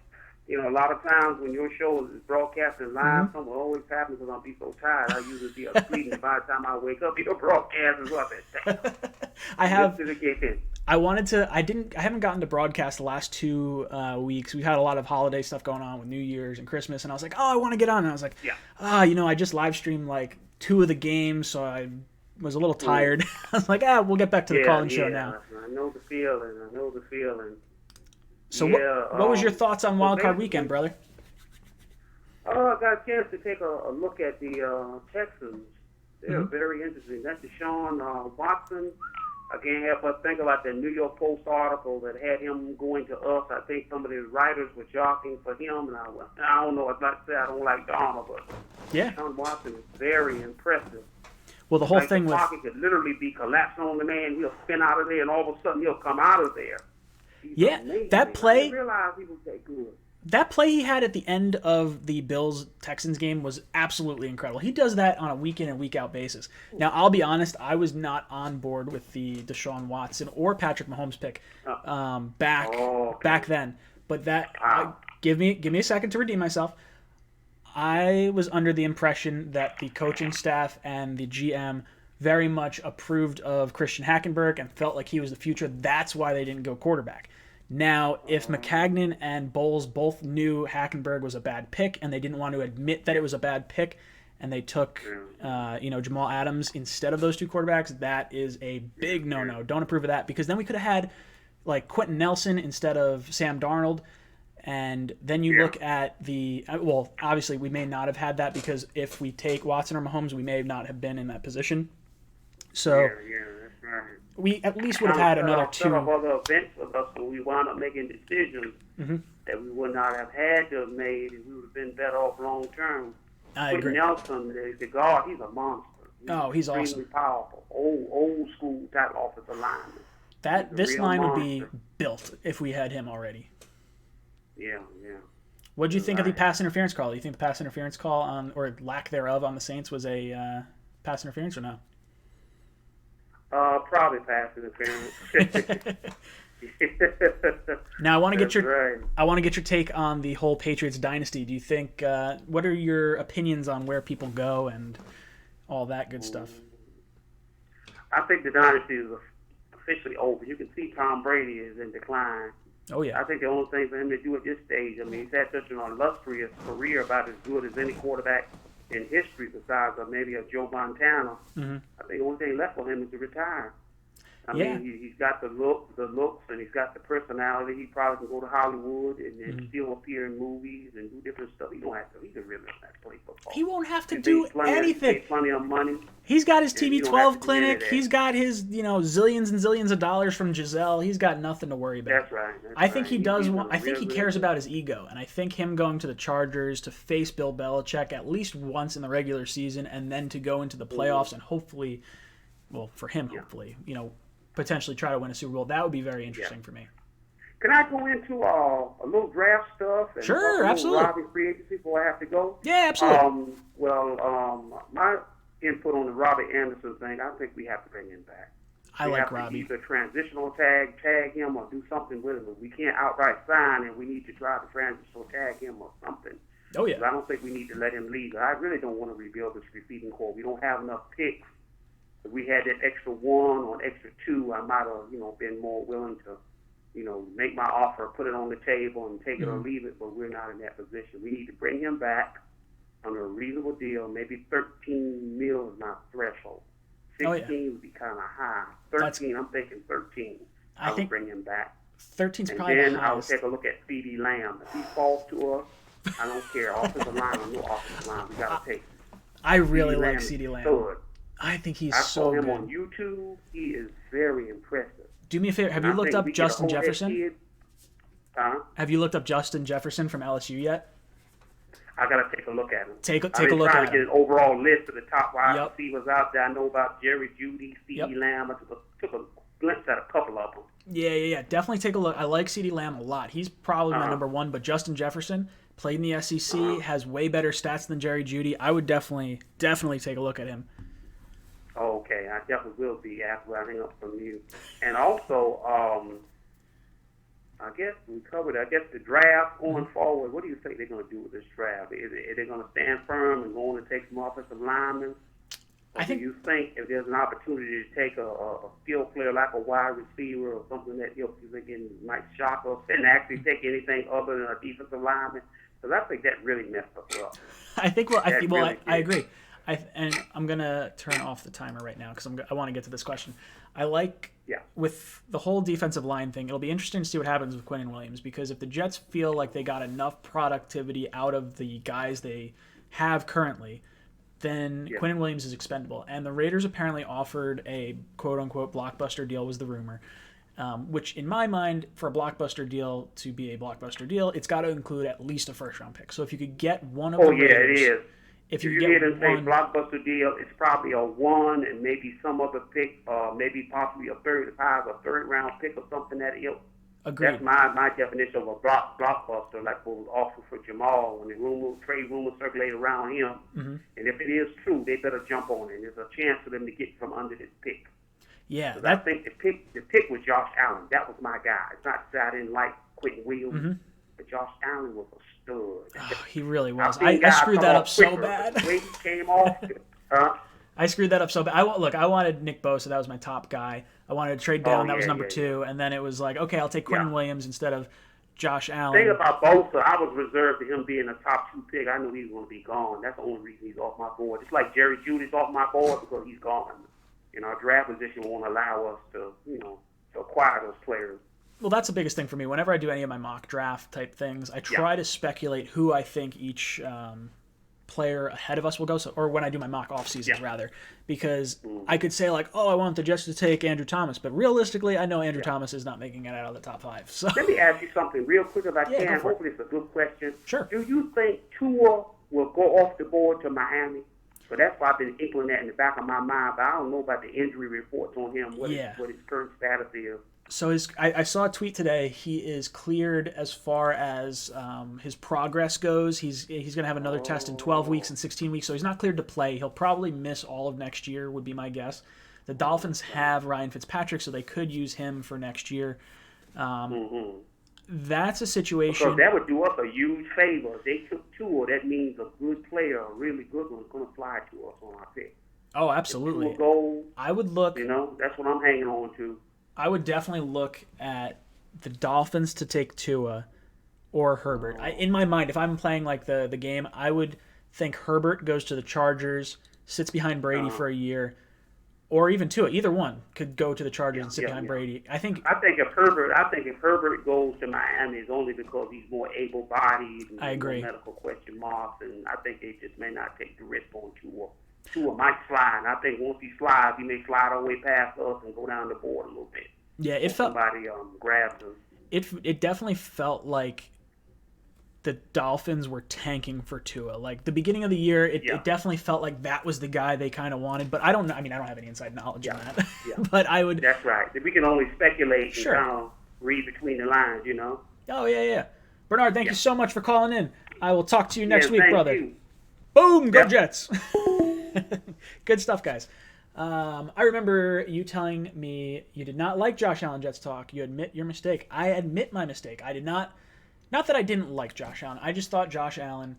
A lot of times when your show is broadcasting live, something will always happen because I'll be so tired. I usually be asleep, and by the time I wake up, your broadcast is up at I haven't gotten to broadcast the last 2 weeks. We've had a lot of holiday stuff going on with New Year's and Christmas, and I was like, I want to get on. And I was like, I just live streamed like 2 of the games, so I was a little tired. I was like, we'll get back to the call-in show now. I know the feeling. So what was your thoughts on Wild Card Weekend, brother? I got a chance to take a look at the Texans. They're very interesting. That's Deshaun Watson. I can't help but think about the New York Post article that had him going to us. I think some of the writers were jockeying for him, and I don't know. I'd like to say I don't like Donald, but Deshaun Watson is very impressive. Well, the whole thing the with pocket could literally be collapsing on the man. He'll spin out of there, and all of a sudden he'll come out of there. He's amazing. That play. I didn't realize he was that good. That play he had at the end of the Bills-Texans game was absolutely incredible. He does that on a week-in and week-out basis. Now, I'll be honest, I was not on board with the Deshaun Watson or Patrick Mahomes pick back then. But give me a second to redeem myself. I was under the impression that the coaching staff and the GM very much approved of Christian Hackenberg and felt like he was the future. That's why they didn't go quarterback. Now, if Maccagnan and Bowles both knew Hackenberg was a bad pick and they didn't want to admit that it was a bad pick and they took Jamal Adams instead of those 2 quarterbacks, that is a big no-no. Don't approve of that, because then we could have had like Quentin Nelson instead of Sam Darnold. And then you look at obviously we may not have had that, because if we take Watson or Mahomes, we may not have been in that position. So that's right. We at least would have had another 2. Set up other events with us, so we wound up making decisions that we would not have had to have made, and we would have been better off long term. I agree. Nelson, the guard, he's a monster. He's extremely awesome. Powerful, old school type offensive lineman. This line would be built if we had him already. Yeah. What do you think of the pass interference call? Do you think the pass interference call on, or lack thereof, on the Saints was a pass interference or no? Probably pass interference. Now I want to get your take on the whole Patriots dynasty. Do you think what are your opinions on where people go and all that good stuff? I think the dynasty is officially over. You can see Tom Brady is in decline. Oh yeah. I think the only thing for him to do at this stage, he's had such an illustrious career, about as good as any quarterback in history, besides maybe a Joe Montana. I think the only thing left for him is to retire. I mean, he's got the looks, and he's got the personality. He probably can go to Hollywood and still appear in movies and do different stuff. He don't have to. He can really not play football. He won't have to do anything. Plenty of money. He's got his TB12 clinic. He's got his zillions and zillions of dollars from Giselle. He's got nothing to worry about. That's right. I think he does. I think he cares about his ego, and I think him going to the Chargers to face Bill Belichick at least once in the regular season, and then to go into the playoffs and hopefully, potentially try to win a Super Bowl. That would be very interesting for me. Can I go into a little draft stuff? And sure, absolutely. Robbie free agency before I have to go? Yeah, absolutely. My input on the Robbie Anderson thing, I think we have to bring him back. I like Robbie. Either transitional tag him, or do something with him. We can't outright sign him. We need to try to transitional tag him or something. Oh, yeah. I don't think we need to let him leave. I really don't want to rebuild this receiving core. We don't have enough picks. If we had that extra 1 or an extra 2, I might have, been more willing to, make my offer, put it on the table, and take it or leave it. But we're not in that position. We need to bring him back under a reasonable deal. Maybe $13 million is my threshold. 16 would be kind of high. 13, I'm thinking 13. I think would bring him back. 13's And probably then the I would highest. take a look at C.D. Lamb. If he falls to us, I don't care. Offensive line or no offensive line, we got to take him. I really C.D. like Lamb is C.D. Lamb. stud. I think he's I so saw him good. on YouTube. He is very impressive. Do me a favor. Have you And I looked think up we get a Justin hold of that Jefferson? kid. Have you looked up Justin Jefferson from LSU yet? I got to take a look at him. Take a I've been look trying at to get him. an overall list of the top wide Yep. receivers out there. I know about Jerry Jeudy, C.D. Yep. Lamb. I took a glimpse at a couple of them. Yeah. Definitely take a look. I like C.D. Lamb a lot. He's probably my Uh-huh. number one, but Justin Jefferson played in the SEC, has way better stats than Jerry Jeudy. I would definitely take a look at him. Okay, I definitely will be after I hang up from you. And also, I guess we covered, the draft going forward. What do you think they're going to do with this draft? Are they going to stand firm and go on and take some offensive linemen? Or do you think if there's an opportunity to take a skilled player like a wide receiver or something that you're thinking might shock us and actually take anything other than a defensive lineman? Because I think that really messed us up. I think. I That agree. And I'm gonna turn off the timer right now because I want to get to this question. I like with the whole defensive line thing. It'll be interesting to see what happens with Quinnen Williams because if the Jets feel like they got enough productivity out of the guys they have currently, then Quinnen Williams is expendable. And the Raiders apparently offered a quote-unquote blockbuster deal, was the rumor. Which, in my mind, for a blockbuster deal to be a blockbuster deal, it's got to include at least a first-round pick. So if you could get one of the Raiders, it is. If you get hear them say one, blockbuster deal, it's probably a 1 and maybe some other pick, maybe possibly a third round pick or something that ilk. agreed. That's my definition of a blockbuster, like what was offered for Jamal when the trade rumors circulate around him. Mm-hmm. And if it is true, they better jump on it. There's a chance for them to get from under this pick. Yeah, I think the pick was Josh Allen. That was my guy. It's not that I didn't like Quentin Williams, but Josh Allen was a stud. he really was. I've seen I guys screwed come that off up so quicker, bad. but the way he came off, I screwed that up so bad. I wanted Nick Bosa. That was my top guy. I wanted to trade down. That was number 2. And then it was like, okay, I'll take Quinnen Williams instead of Josh Allen. The thing about Bosa, I was reserved to him being a top 2 pick. I knew he was going to be gone. That's the only reason he's off my board. It's like Jerry Jeudy's off my board because he's gone. Our draft position won't allow us to, to acquire those players. Well, that's the biggest thing for me. Whenever I do any of my mock draft type things, I try to speculate who I think each player ahead of us will go. So, or when I do my mock off seasons, rather, because I could say like, oh, I want the Jets to take Andrew Thomas, but realistically, I know Andrew Thomas is not making it out of the top 5. So let me ask you something real quick if I go can. for it. Hopefully, it's a good question. Sure. Do you think Tua will go off the board to Miami? So that's why I've been inkling that in the back of my mind, but I don't know about the injury reports on him, what his current status is. So I saw a tweet today. He is cleared as far as his progress goes. He's going to have another test in 12 weeks and 16 weeks, so he's not cleared to play. He'll probably miss all of next year, would be my guess. The Dolphins have Ryan Fitzpatrick, so they could use him for next year. That's a situation. Because that would do us a huge favor. If they took Tua, that means a good player, a really good one, is going to fly to us on our pick. Oh, absolutely. Tua goes, I would look. That's what I'm hanging on to. I would definitely look at the Dolphins to take Tua or Herbert. In my mind, if I'm playing like the game, I would think Herbert goes to the Chargers, sits behind Brady for a year, or even Tua. Either one could go to the Chargers and sit behind Brady. I think if Herbert goes to Miami, it's only because he's more able-bodied. And I agree. No medical question marks, and I think they just may not take the risk on Tua. Tua might slide. And I think once he slides, he may slide all the way past us and go down the board a little bit. Yeah, it felt somebody grabs him. It definitely felt like the Dolphins were tanking for Tua. Like the beginning of the year, it definitely felt like that was the guy they kind of wanted. But I don't know. I mean, I don't have any inside knowledge on that. But I would. That's right. We can only speculate and kind of read between the lines, Oh yeah. Bernard, thank you so much for calling in. I will talk to you next week, brother. You. Boom, go Jets. Good stuff, guys. I remember you telling me you did not like Josh Allen Jets talk. You admit your mistake. I admit my mistake. I did not that I didn't like Josh Allen. I just thought Josh Allen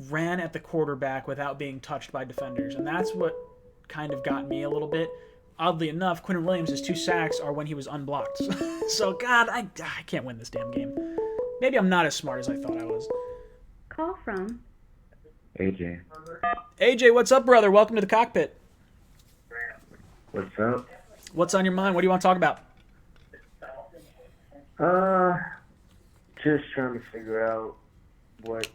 ran at the quarterback without being touched by defenders, and that's what kind of got me a little bit. Oddly enough, Quinnen Williams' 2 sacks are when he was unblocked. So, God, I can't win this damn game. Maybe I'm not as smart as I thought I was. Call from AJ. AJ, what's up, brother? Welcome to the cockpit. What's up? What's on your mind? What do you want to talk about? Just trying to figure out what's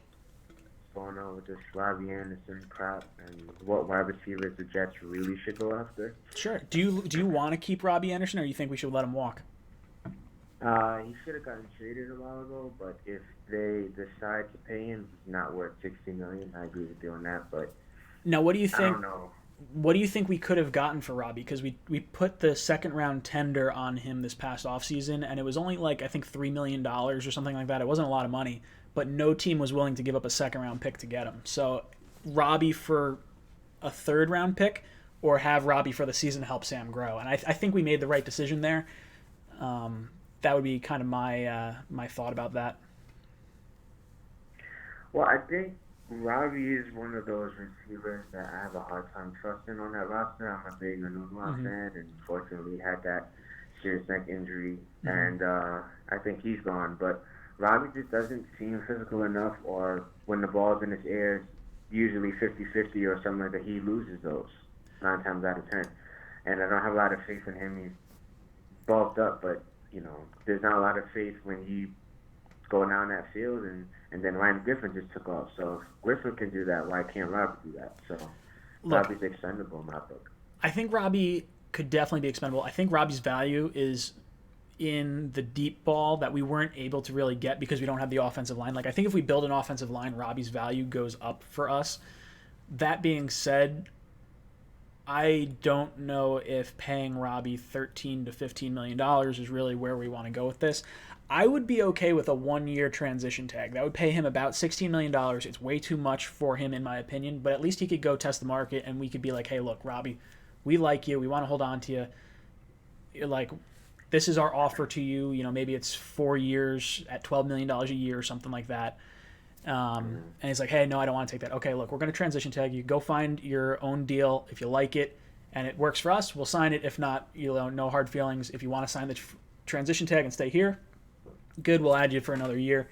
going on with this Robbie Anderson crap and what wide receivers the Jets really should go after. Sure. Do you want to keep Robbie Anderson, or you think we should let him walk? He should have gotten traded a while ago, but if they decide to pay him, he's not worth $60 million. I agree with doing that, but Now, what do you I think? don't know. What do you think we could have gotten for Robbie? Because we put the second round tender on him this past offseason, and it was only like I think $3 million or something like that. It wasn't a lot of money, but no team was willing to give up a second round pick to get him. So Robbie for a third round pick, or have Robbie for the season to help Sam grow. And I think we made the right decision there. That would be kind of my thought about that. Well, I think Robbie is one of those receivers that I have a hard time trusting on that roster. I'm a big Anunua fan, and unfortunately had that serious neck injury, and I think he's gone. But Robbie just doesn't seem physical enough, or when the ball's in his ear, usually 50-50 or something like that, he loses those 9 times out of 10. And I don't have a lot of faith in him. He's bulked up, but, there's not a lot of faith when he going down that field, and then Ryan Griffin just took off. So if Griffin can do that, why can't Robbie do that? So Look, Robbie's expendable in my book. I think Robbie could definitely be expendable. I think Robbie's value is in the deep ball that we weren't able to really get because we don't have the offensive line. Like, I think if we build an offensive line, Robbie's value goes up for us. That being said, I don't know if paying Robbie $13 to $15 million is really where we want to go with this. I would be okay with a 1-year transition tag. That would pay him about $16 million. It's way too much for him, in my opinion, but at least he could go test the market, and we could be like, hey, look, Robbie, we like you. We want to hold on to you. You're like, this is our offer to you. Maybe it's 4 years at $12 million a year or something like that. And he's like, hey, no, I don't want to take that. Okay, look, we're going to transition tag you. Go find your own deal. If you like it and it works for us, we'll sign it. If not, no hard feelings. If you want to sign the transition tag and stay here, good, we'll add you for another year.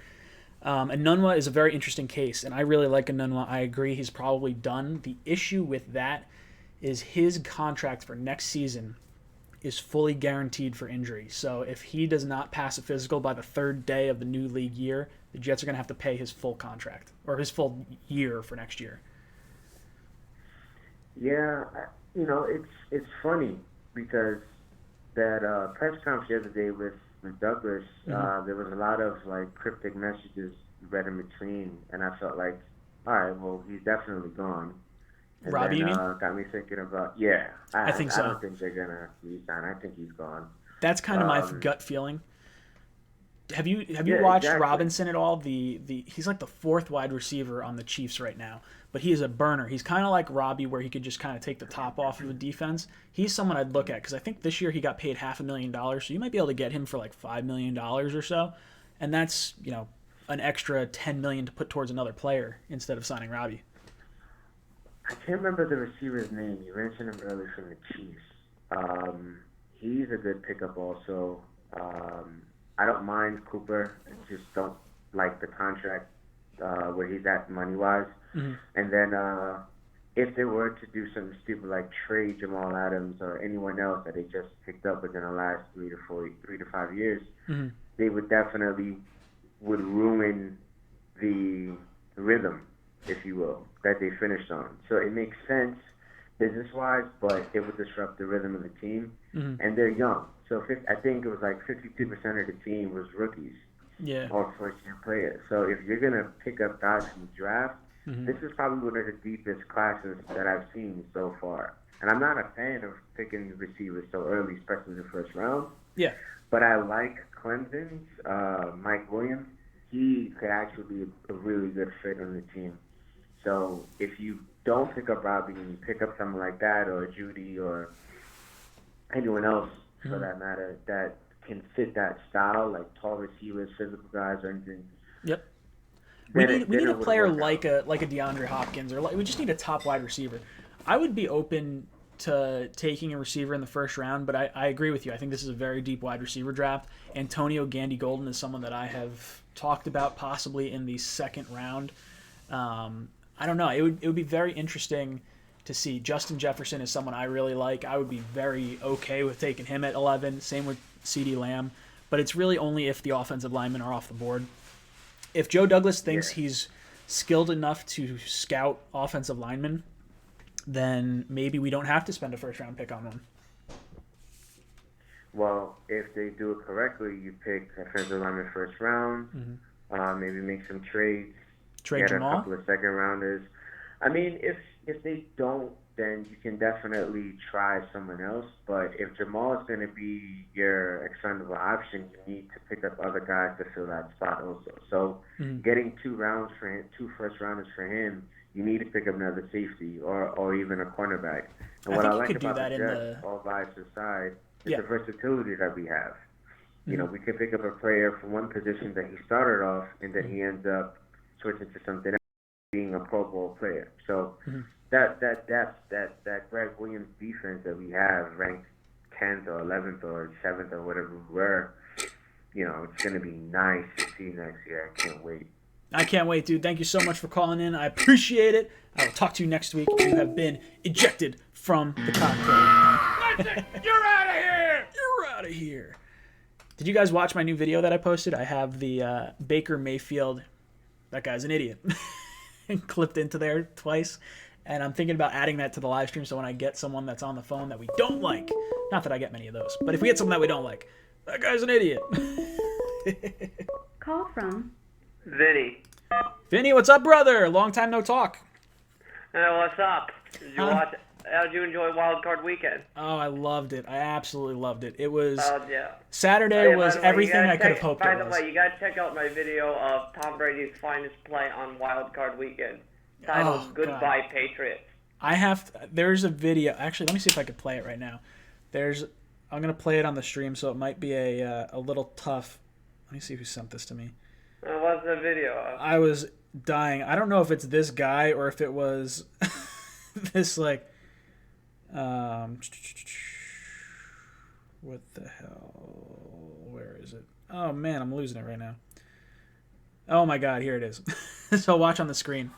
Anunua is a very interesting case, and I really like Anunua. I agree he's probably done. The issue with that is his contract for next season is fully guaranteed for injury. So if he does not pass a physical by the 3rd day of the new league year, the Jets are going to have to pay his full contract, or his full year for next year. Yeah, it's funny because that press conference the other day with Douglas, there was a lot of cryptic messages read in between, and I felt like, all right, well, he's definitely gone. And Robbie, you mean? Got me thinking about, I think so. I don't think they're gonna resign. I think he's gone. That's kind of my gut feeling. Have you watched exactly. Robinson at all? He's like the 4th wide receiver on the Chiefs right now, but he is a burner. He's kind of like Robbie, where he could just kind of take the top off of the defense. He's someone I'd look at because I think this year he got paid $500,000, so you might be able to get him for like $5 million or so, and that's an extra $10 million to put towards another player instead of signing Robbie. I can't remember the receiver's name. You mentioned him earlier from the Chiefs. He's a good pickup also. I don't mind Cooper. I just don't like the contract where he's at money-wise. Mm-hmm. And then if they were to do something stupid like trade Jamal Adams or anyone else that they just picked up within the last 3 to 5 years, they would definitely ruin the rhythm, if you will, that they finished on. So it makes sense business-wise, but it would disrupt the rhythm of the team. And they're young. So I think it was like 52% of the team was rookies or first-year players. So if you're going to pick up guys from the draft, this is probably one of the deepest classes that I've seen so far. And I'm not a fan of picking receivers so early, especially in the first round. Yeah. But I like Clemson's Mike Williams. He could actually be a really good fit on the team. So if you don't pick up Robbie and you pick up someone like that or Judy or anyone else for that matter that can fit that style, like tall receivers, physical guys, or anything. Yep. We need a player like a DeAndre Hopkins, or we just need a top wide receiver. I would be open to taking a receiver in the first round, but I agree with you. I think this is a very deep wide receiver draft. Antonio Gandy-Golden is someone that I have talked about possibly in the second round. I don't know. It would be very interesting to see. Justin Jefferson is someone I really like. I would be very okay with taking him at 11. Same with CeeDee Lamb. but it's really only if the offensive linemen are off the board. If Joe Douglas thinks he's skilled enough to scout offensive linemen, then maybe we don't have to spend a first-round pick on one. Well, if they do it correctly, you pick offensive lineman first round, maybe make some trades, Trade get Jamal? a couple of second rounders. I mean, if they don't, then you can definitely try someone else. But if Jamal is going to be your expendable option, you need to pick up other guys to fill that spot also. So getting 2 first rounders for him, you need to pick up another safety or even a cornerback. And what I like about the Jets, all vibes aside, is the versatility that we have. You know, we can pick up a player from one position that he started off, and then he ends up switching to something else, being a Pro Bowl player. So that Greg Williams defense that we have, ranked 10th or 11th or 7th or whatever we were, you know, it's going to be nice to see next year. I can't wait. I can't wait, dude. Thank you so much for calling in. I appreciate it. I will talk to you next week. You have been ejected from the cockpit. You're out of here! You're out of here. Did you guys watch my new video that I posted? I have the Baker Mayfield, that guy's an idiot, clipped into there twice. And I'm thinking about adding that to the live stream so when I get someone that's on the phone that we don't like, not that I get many of those, but if we get someone that we don't like, that guy's an idiot. Call from Vinny. Vinny, what's up, brother? Long time no talk. Hey, what's up? Did you watch? How did you enjoy Wild Card Weekend? Oh, I loved it. I absolutely loved it. It was Yeah. Saturday was everything I could have hoped it was. By the way, you gotta check out my video of Tom Brady's finest play on Wild Card Weekend, titled "Goodbye Patriots." There's a video. Actually, let me see if I could play it right now. I'm gonna play it on the stream, so it might be a little tough. Let me see who sent this to me. What's the video of? I was dying. I don't know if it's this guy or if it was this like. What the hell? Where is it? Oh man, I'm losing it right now. Oh my god, here it is. So watch on the screen.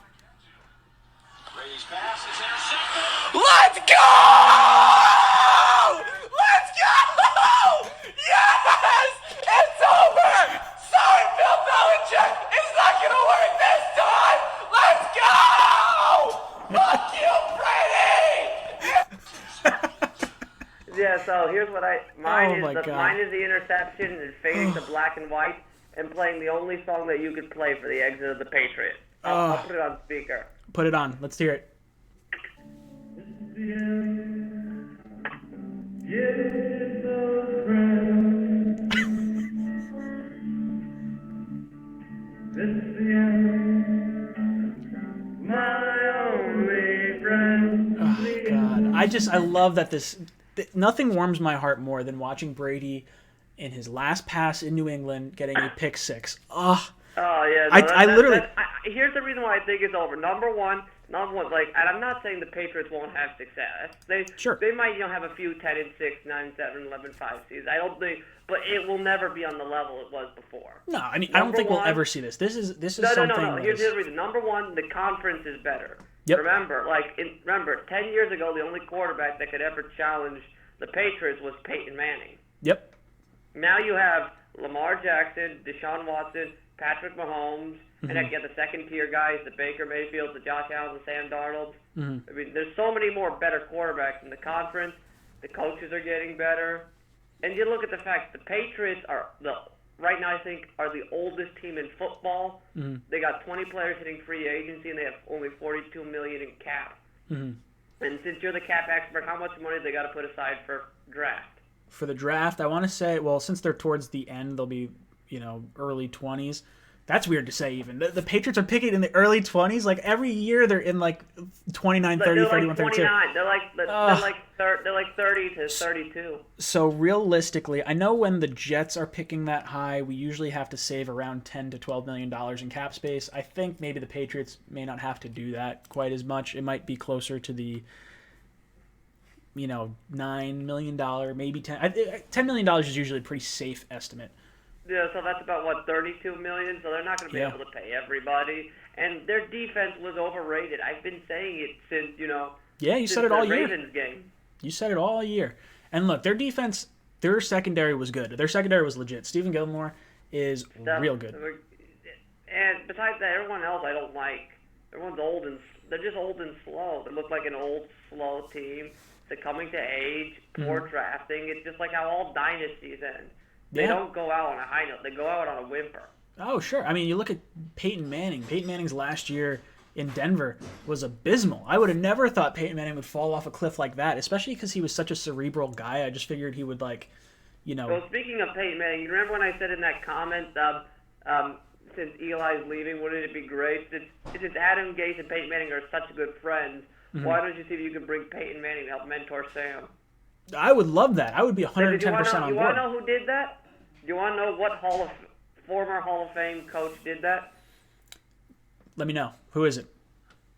Brady's pass is intercepted. Let's go! Let's go! Yes! It's over! Sorry, Bill Belichick! It's not gonna work this time! Let's go! Fuck you, Brady! Yeah, so here's what mine God. is the interception and fading to black and white and playing the only song that you could play for the exit of the Patriots. I'll put it on speaker. Put it on. Let's hear it. Oh, God. I love that nothing warms my heart more than watching Brady in his last pass in New England getting a pick six. Oh yeah, here's the reason why I think it's over. Number one, like, and I'm not saying the Patriots won't have success. They might, have a few 10-6, 9-7, 11-5 seasons. I don't think, but it will never be on the level it was before. No, I mean, I don't think we'll ever see this. This is something. No. Here's the reason. Number one, the conference is better. Yep. Remember, 10 years ago, the only quarterback that could ever challenge the Patriots was Peyton Manning. Yep. Now you have Lamar Jackson, Deshaun Watson, Patrick Mahomes, and then you have the second-tier guys, the Baker Mayfield, the Josh Allen, the Sam Darnold. I mean, there's so many more better quarterbacks in the conference. The coaches are getting better. And you look at the fact the Patriots right now, I think, are the oldest team in football. They got 20 players hitting free agency, and they have only $42 million in cap. And since you're the cap expert, how much money they got to put aside for draft? For the draft, I want to say, well, since they're towards the end, they'll be, early 20s. That's weird to say even. The Patriots are picking in the early 20s. Like, every year they're in, 29, 30, 31, 32. They're like 30 to 32. So, realistically, I know when the Jets are picking that high, we usually have to save around $10 to $12 million in cap space. I think maybe the Patriots may not have to do that quite as much. It might be closer to the, $9 million, maybe $10 million is usually a pretty safe estimate. Yeah, so that's about, $32 million? So they're not going to be able to pay everybody. And their defense was overrated. I've been saying it since, Yeah, you said it all year. Ravens game. You said it all year. And look, their defense their secondary was good. Their secondary was legit. Stephen Gilmore is real good. And besides that, everyone else I don't like. Everyone's old and they're just old and slow. They look like an old, slow team. They're coming to age, poor drafting. It's just like how all dynasties end. They don't go out on a high note. They go out on a whimper. Oh, sure. I mean, you look at Peyton Manning. Peyton Manning's last year in Denver was abysmal. I would have never thought Peyton Manning would fall off a cliff like that, especially because he was such a cerebral guy. I just figured he would, like, you know. Well, speaking of Peyton Manning, you remember when I said in that comment, since Eli's leaving, wouldn't it be great? Since Adam Gase and Peyton Manning are such good friends, why don't you see if you can bring Peyton Manning to help mentor Sam? I would love that. I would be 110% on board. You want to know who did that? Do you want to know what former Hall of Fame coach did that? Let me know. Who is it?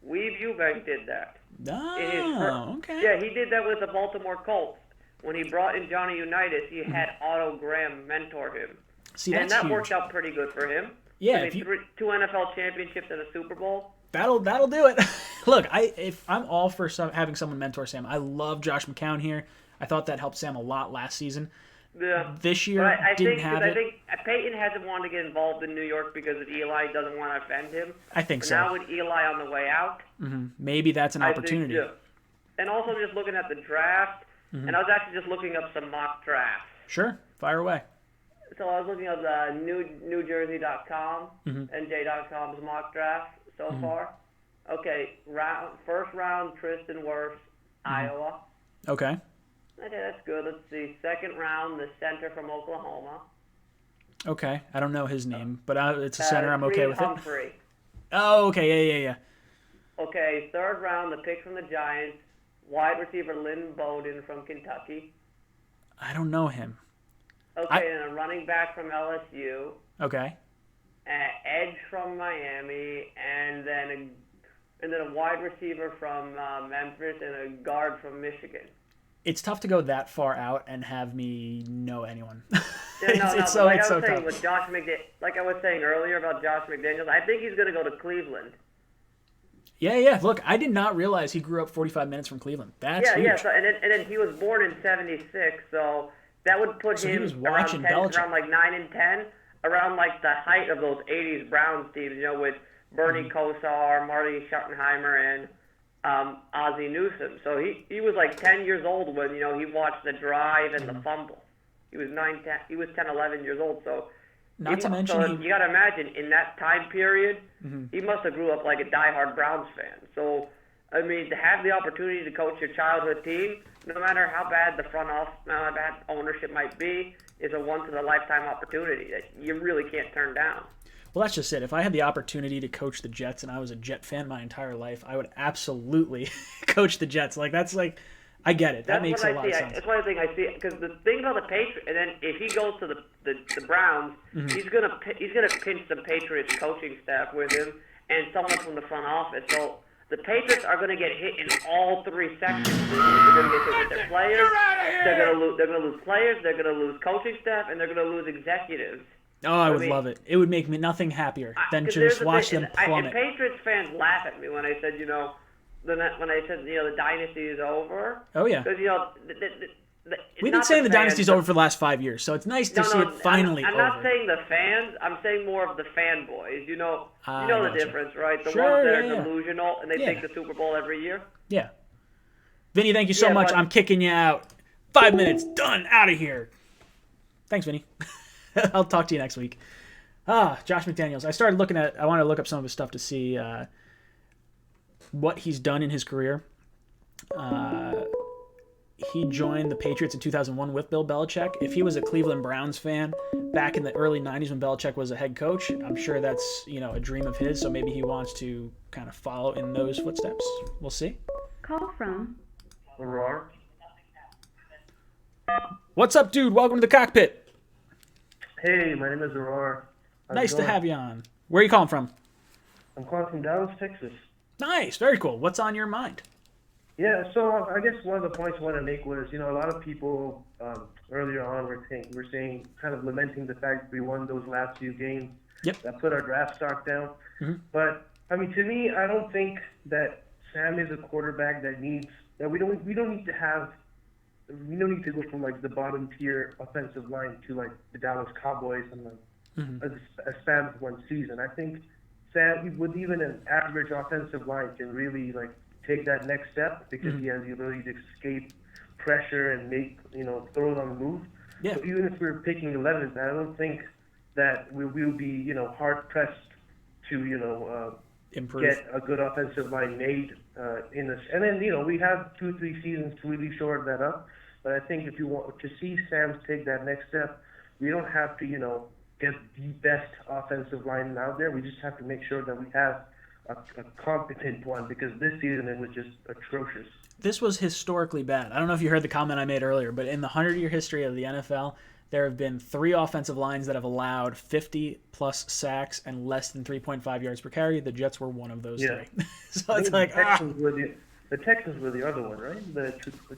Weave Eubank did that. Oh, okay. Yeah, he did that with the Baltimore Colts. When he brought in Johnny Unitas, he had Otto Graham mentor him. See, and that's that huge. worked out pretty good for him. Yeah, I mean, two NFL championships and a Super Bowl. That'll do it. Look, if I'm all for having someone mentor Sam. I love Josh McCown here. I thought that helped Sam a lot last season. Yeah. This year, I didn't think, have I it. think Peyton hasn't wanted to get involved in New York because Eli doesn't want to offend him. I think but so. Now with Eli on the way out, maybe that's an opportunity. I think, yeah. And also just looking at the draft, and I was actually just looking up some mock drafts. Sure, fire away. So I was looking at the NewJersey.com, NJ.com's mock draft so far. Okay, first round, Tristan Wirfs, Iowa. Okay. Okay, that's good. Let's see. Second round, the center from Oklahoma. Okay, I don't know his name, but it's a center. I'm okay Creed with Humphrey. it. Oh, okay, yeah. Okay, third round, the pick from the Giants, wide receiver Lynn Bowden from Kentucky. I don't know him. Okay, and a running back from LSU. Okay. Edge from Miami, and then a wide receiver from Memphis, and a guard from Michigan. It's tough to go that far out and have me know anyone. Yeah, it's so tough. tough. Like I was saying earlier about Josh McDaniels, I think he's going to go to Cleveland. Yeah. Look, I did not realize he grew up 45 minutes from Cleveland. That's huge. Yeah. So, and then he was born in '76, so that would put him around 9 and 10, around like the height of those '80s Browns teams. You know, with Bernie Kosar, Marty Schottenheimer, and Ozzie Newsome. So he was like 10 years old when he watched the drive and the fumble. He was 10, 11 years old. So you got to imagine in that time period, he must have grew up like a diehard Browns fan. So I mean, to have the opportunity to coach your childhood team, no matter how bad the front office, how bad ownership might be, is a once in a lifetime opportunity that you really can't turn down. Well, that's just it. If I had the opportunity to coach the Jets and I was a Jet fan my entire life, I would absolutely coach the Jets. I get it. That makes a lot of sense. That's one thing I see. Because the thing about the Patriots, and then if he goes to the Browns, he's gonna pinch the Patriots coaching staff with him and someone from the front office. So the Patriots are gonna get hit in all three sections. They're gonna get hit with their players. They're gonna lose players. They're gonna lose coaching staff, and they're gonna lose executives. Oh, I would love it. It would make me nothing happier than to just watch them plummet. And Patriots fans laugh at me when I said, the dynasty is over. Oh, yeah. Because, we've been saying the dynasty's over for the last 5 years, so it's nice to see it finally over. I'm not saying the fans. I'm saying more of the fanboys. You know the difference, right? The sure, ones that are delusional and they take the Super Bowl every year. Yeah. Vinny, thank you so much. I'm kicking you out. 5 minutes. Done. Out of here. Thanks, Vinny. I'll talk to you next week. Josh McDaniels. I wanted to look up some of his stuff to see what he's done in his career. He joined the Patriots in 2001 with Bill Belichick. If he was a Cleveland Browns fan back in the early 90s when Belichick was a head coach, I'm sure that's, a dream of his, so maybe he wants to kind of follow in those footsteps. We'll see. Call from Aurora. What's up, dude? Welcome to the cockpit. Hey, my name is Aurora. Nice to have you on. Where are you calling from? I'm calling from Dallas, Texas. Nice. Very cool. What's on your mind? Yeah, so I guess one of the points I want to make was, a lot of people earlier on were saying, kind of lamenting the fact that we won those last few games. Yep. That put our draft stock down. But, to me, I don't think that Sam is a quarterback that we don't need to have we don't need to go from like the bottom tier offensive line to like the Dallas Cowboys and like a span of one season. I think Sam, with even an average offensive line, can really like take that next step because he has the ability to escape pressure and make throws on the move. Yeah. So even if we're picking 11th, I don't think that we will be hard pressed to improve, get a good offensive line made in this. And then we have 2-3 seasons to really shore that up. But I think if you want to see Sam take that next step, we don't have to get the best offensive line out there. We just have to make sure that we have a competent one, because this season it was just atrocious. This was historically bad. I don't know if you heard the comment I made earlier, but in the 100-year history of the NFL, there have been 3 offensive lines that have allowed 50-plus sacks and less than 3.5 yards per carry. The Jets were one of those 3. So it's like, the Texans were the other one, right? The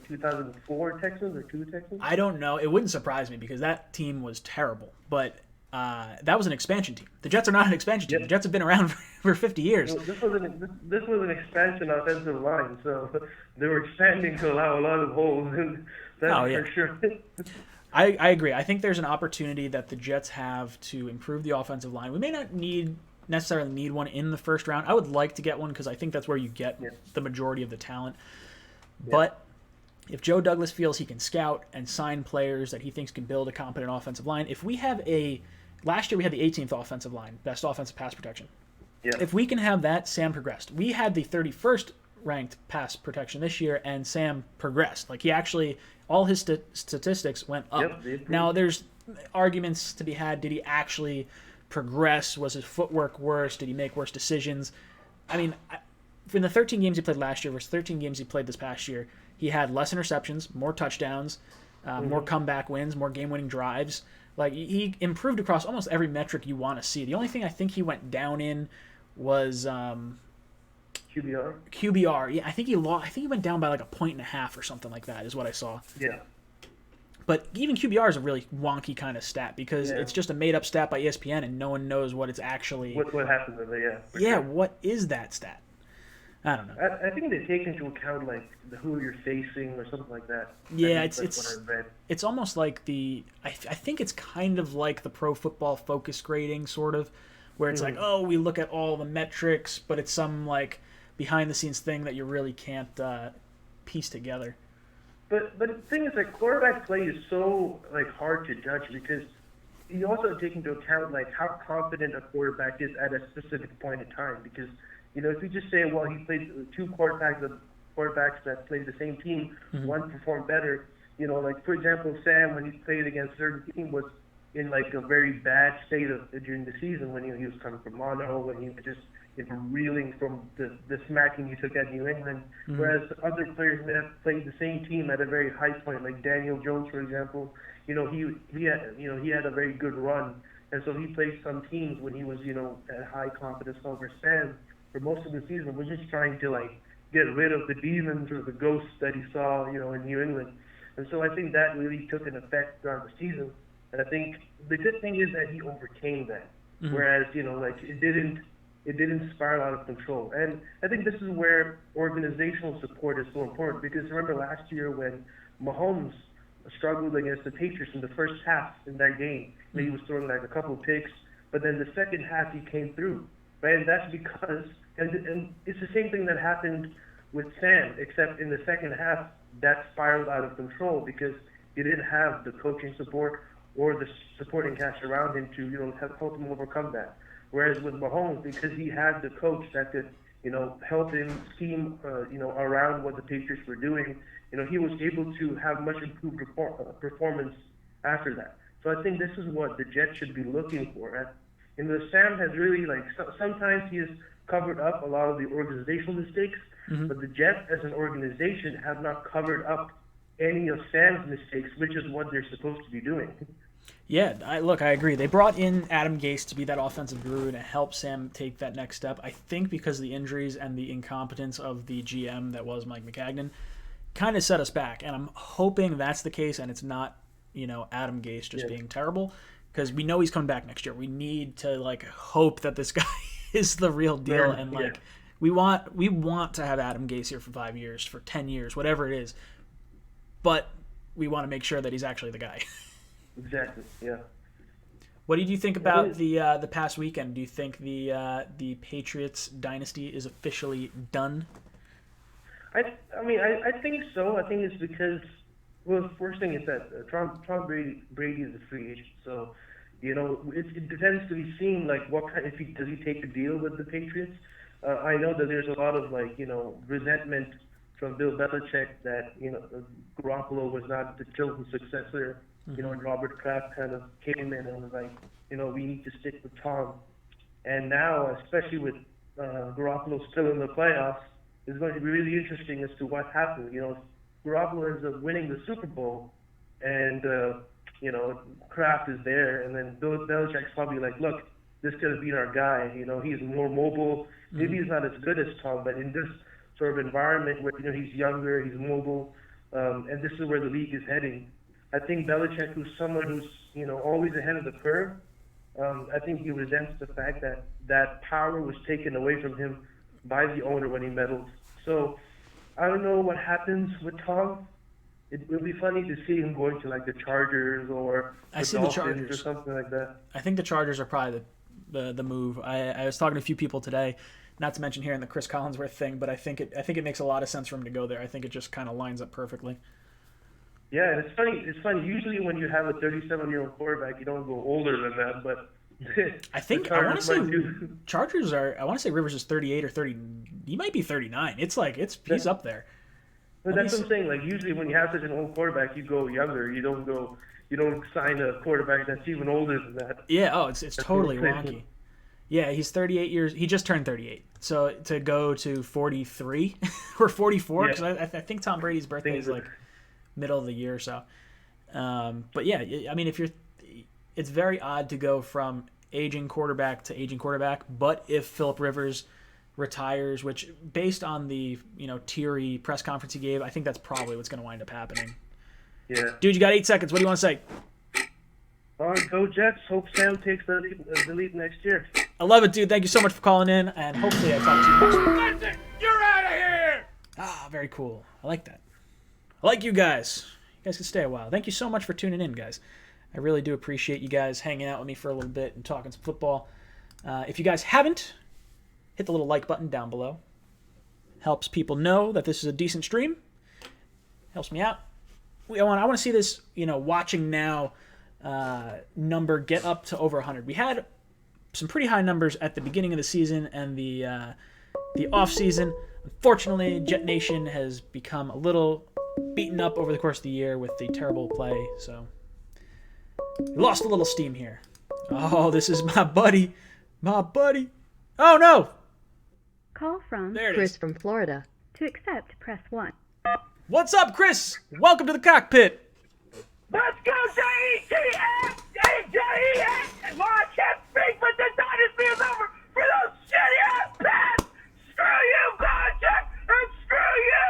2004 Texans or 2 Texans? I don't know. It wouldn't surprise me because that team was terrible. But that was an expansion team. The Jets are not an expansion team. The Jets have been around for 50 years. This was an expansion offensive line, so they were expanding to allow a lot of holes. That's for sure. I agree. I think there's an opportunity that the Jets have to improve the offensive line. We may not necessarily need one in the first round. I would like to get one because I think that's where you get the majority of the talent. Yeah. But if Joe Douglas feels he can scout and sign players that he thinks can build a competent offensive line, if we have last year we had the 18th offensive line, best offensive pass protection. Yeah. If we can have that, Sam progressed. We had the 31st ranked pass protection this year, and Sam progressed. Like, he actually, all his statistics went up. Now, there's arguments to be had. Did he actually progress? Was his footwork worse? Did he make worse decisions? I mean, in the 13 games he played last year versus 13 games he played this past year, he had less interceptions, more touchdowns, more comeback wins, more game-winning drives. Like, he improved across almost every metric you want to see. The only thing I think he went down in was QBR. Yeah, I think he went down by like 1.5 points or something like that, is what I saw. Yeah. But even QBR is a really wonky kind of stat because it's just a made-up stat by ESPN, and no one knows what it's actually. What happened with it? Yeah. What is that stat? I don't know. I think they take into account like who you're facing or something like that. Yeah, it's almost like I think it's kind of like the Pro Football Focus grading, sort of, where it's like, oh, we look at all the metrics, but it's some like behind-the-scenes thing that you really can't piece together. But the thing is, like, quarterback play is so like hard to judge because you also take into account like how confident a quarterback is at a specific point in time. Because if you just say, well, he played 2 quarterbacks that played the same team, one performed better. Like for example, Sam, when he played against a certain team, was in like a very bad state during the season when he was coming from mono, when he was just reeling from the smacking he took at New England, whereas other players may have played the same team at a very high point, like Daniel Jones, for example. He had a very good run, and so he played some teams when he was at high confidence over Sam. For most of the season, was just trying to like get rid of the demons or the ghosts that he saw in New England, and so I think that really took an effect throughout the season. And I think the good thing is that he overcame that, whereas like it didn't spiral out of control. And I think this is where organizational support is so important, because remember last year when Mahomes struggled against the Patriots in the first half in that game, he was throwing like a couple of picks, but then the second half he came through, right? And that's because, and it's the same thing that happened with Sam, except in the second half that spiraled out of control because he didn't have the coaching support or the supporting cast around him to help him overcome that. Whereas with Mahomes, because he had the coach that could, help him scheme, around what the Patriots were doing, he was able to have much improved performance after that. So I think this is what the Jets should be looking for. Sam has really, sometimes he has covered up a lot of the organizational mistakes, but the Jets as an organization have not covered up any of Sam's mistakes, which is what they're supposed to be doing. Yeah, I agree. They brought in Adam Gase to be that offensive guru to help Sam take that next step. I think because of the injuries and the incompetence of the GM that was Mike Maccagnan kind of set us back. And I'm hoping that's the case and it's not, Adam Gase just being terrible, because we know he's coming back next year. We need to hope that this guy is the real deal. And we want to have Adam Gase here for 5 years, for 10 years, whatever it is. But we want to make sure that he's actually the guy. Exactly. Yeah. What did you think about the past weekend? Do you think the Patriots dynasty is officially done? I think so. I think it's because, well, the first thing is that Tom Brady is a free agent, so it depends to be seen what kind, does he take a deal with the Patriots. I know that there's a lot of resentment from Bill Belichick that Garoppolo was not the chosen successor. And Robert Kraft kind of came in and was like, we need to stick with Tom. And now, especially with Garoppolo still in the playoffs, it's going to be really interesting as to what happens. Garoppolo ends up winning the Super Bowl, and Kraft is there, and then Bill Belichick's probably like, look, this could have been our guy. He's more mobile. Maybe he's not as good as Tom, but in this sort of environment where he's younger, he's mobile, and this is where the league is heading. I think Belichick, who's someone who's always ahead of the curve, I think he resents the fact that power was taken away from him by the owner when he meddled. So I don't know what happens with Tom. It would be funny to see him going to the Chargers or the Dolphins or something like that. I think the Chargers are probably the move. I was talking to a few people today, not to mention hearing the Chris Collinsworth thing, but I think it makes a lot of sense for him to go there. I think it just kind of lines up perfectly. Yeah, and it's funny. Usually when you have a 37-year-old quarterback, you don't go older than that, but I want to say Chargers are. I want to say Rivers is 38 or 30. He might be 39. He's up there. But that's what I'm saying. Usually when you have such an old quarterback, you go younger. You don't sign a quarterback that's even older than that. Yeah. Oh, it's totally wonky. Yeah, he's 38 years. He just turned 38. So to go to 43 or 44, because I think Tom Brady's birthday is middle of the year or so. But yeah, I mean, it's very odd to go from aging quarterback to aging quarterback. But if Phillip Rivers retires, which based on the teary press conference he gave, I think that's probably what's going to wind up happening. Yeah, dude, you got 8 seconds. What do you want to say? All right, go Jets. Hope Sam takes the lead next year. I love it, dude. Thank you so much for calling in, and hopefully I talk to you next week. You're out of here! Ah, very cool. I like that. I like you guys. You guys can stay a while. Thank you so much for tuning in, guys. I really do appreciate you guys hanging out with me for a little bit and talking some football. If you guys haven't, hit the little like button down below. Helps people know that this is a decent stream. Helps me out. I want to see this, watching now number get up to over 100. We had some pretty high numbers at the beginning of the season and the off season. Unfortunately, Jet Nation has become a little beaten up over the course of the year with the terrible play, so we lost a little steam here. Oh, this is my buddy. Oh no! Call from Chris from Florida. To accept, press 1. What's up, Chris? Welcome to the cockpit. Let's go, J-E-T-S! J-E-T-S! Well, I can't speak, but the dynasty is over for those shitty-ass Pats! Screw you, Belichick! And screw you!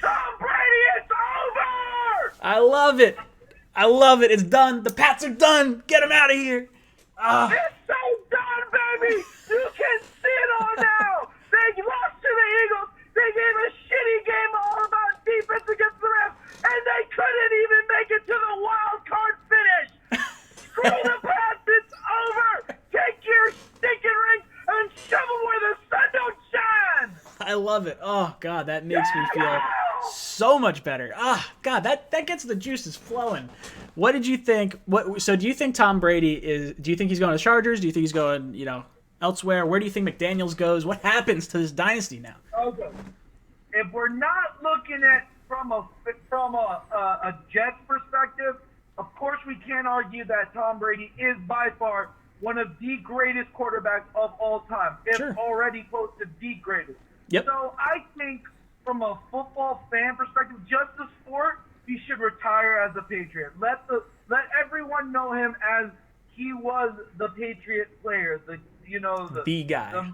Tom Brady, it's over! I love it. It's done. The Pats are done. Get them out of here. It's so done, baby! You can see it all now! They lost to the Eagles. They gave a shitty game all about defense against the Rams, and they couldn't even make it to the wild card finish. Screw the Pats, it's over. Take your stinking ring and shove them where the sun don't shine. I love it. Oh God, that makes me feel so much better. God, that gets the juices flowing. What did you think? So do you think Tom Brady is? Do you think he's going to the Chargers? Do you think he's going, elsewhere? Where do you think McDaniels goes? What happens to this dynasty now? Okay. If we're not looking at from a Jets perspective, of course we can't argue that Tom Brady is by far one of the greatest quarterbacks of all time. It's already close to the greatest. Yep. So I think from a football fan perspective, just the sport, he should retire as a Patriot. Let everyone know him as he was the Patriot player, the guy.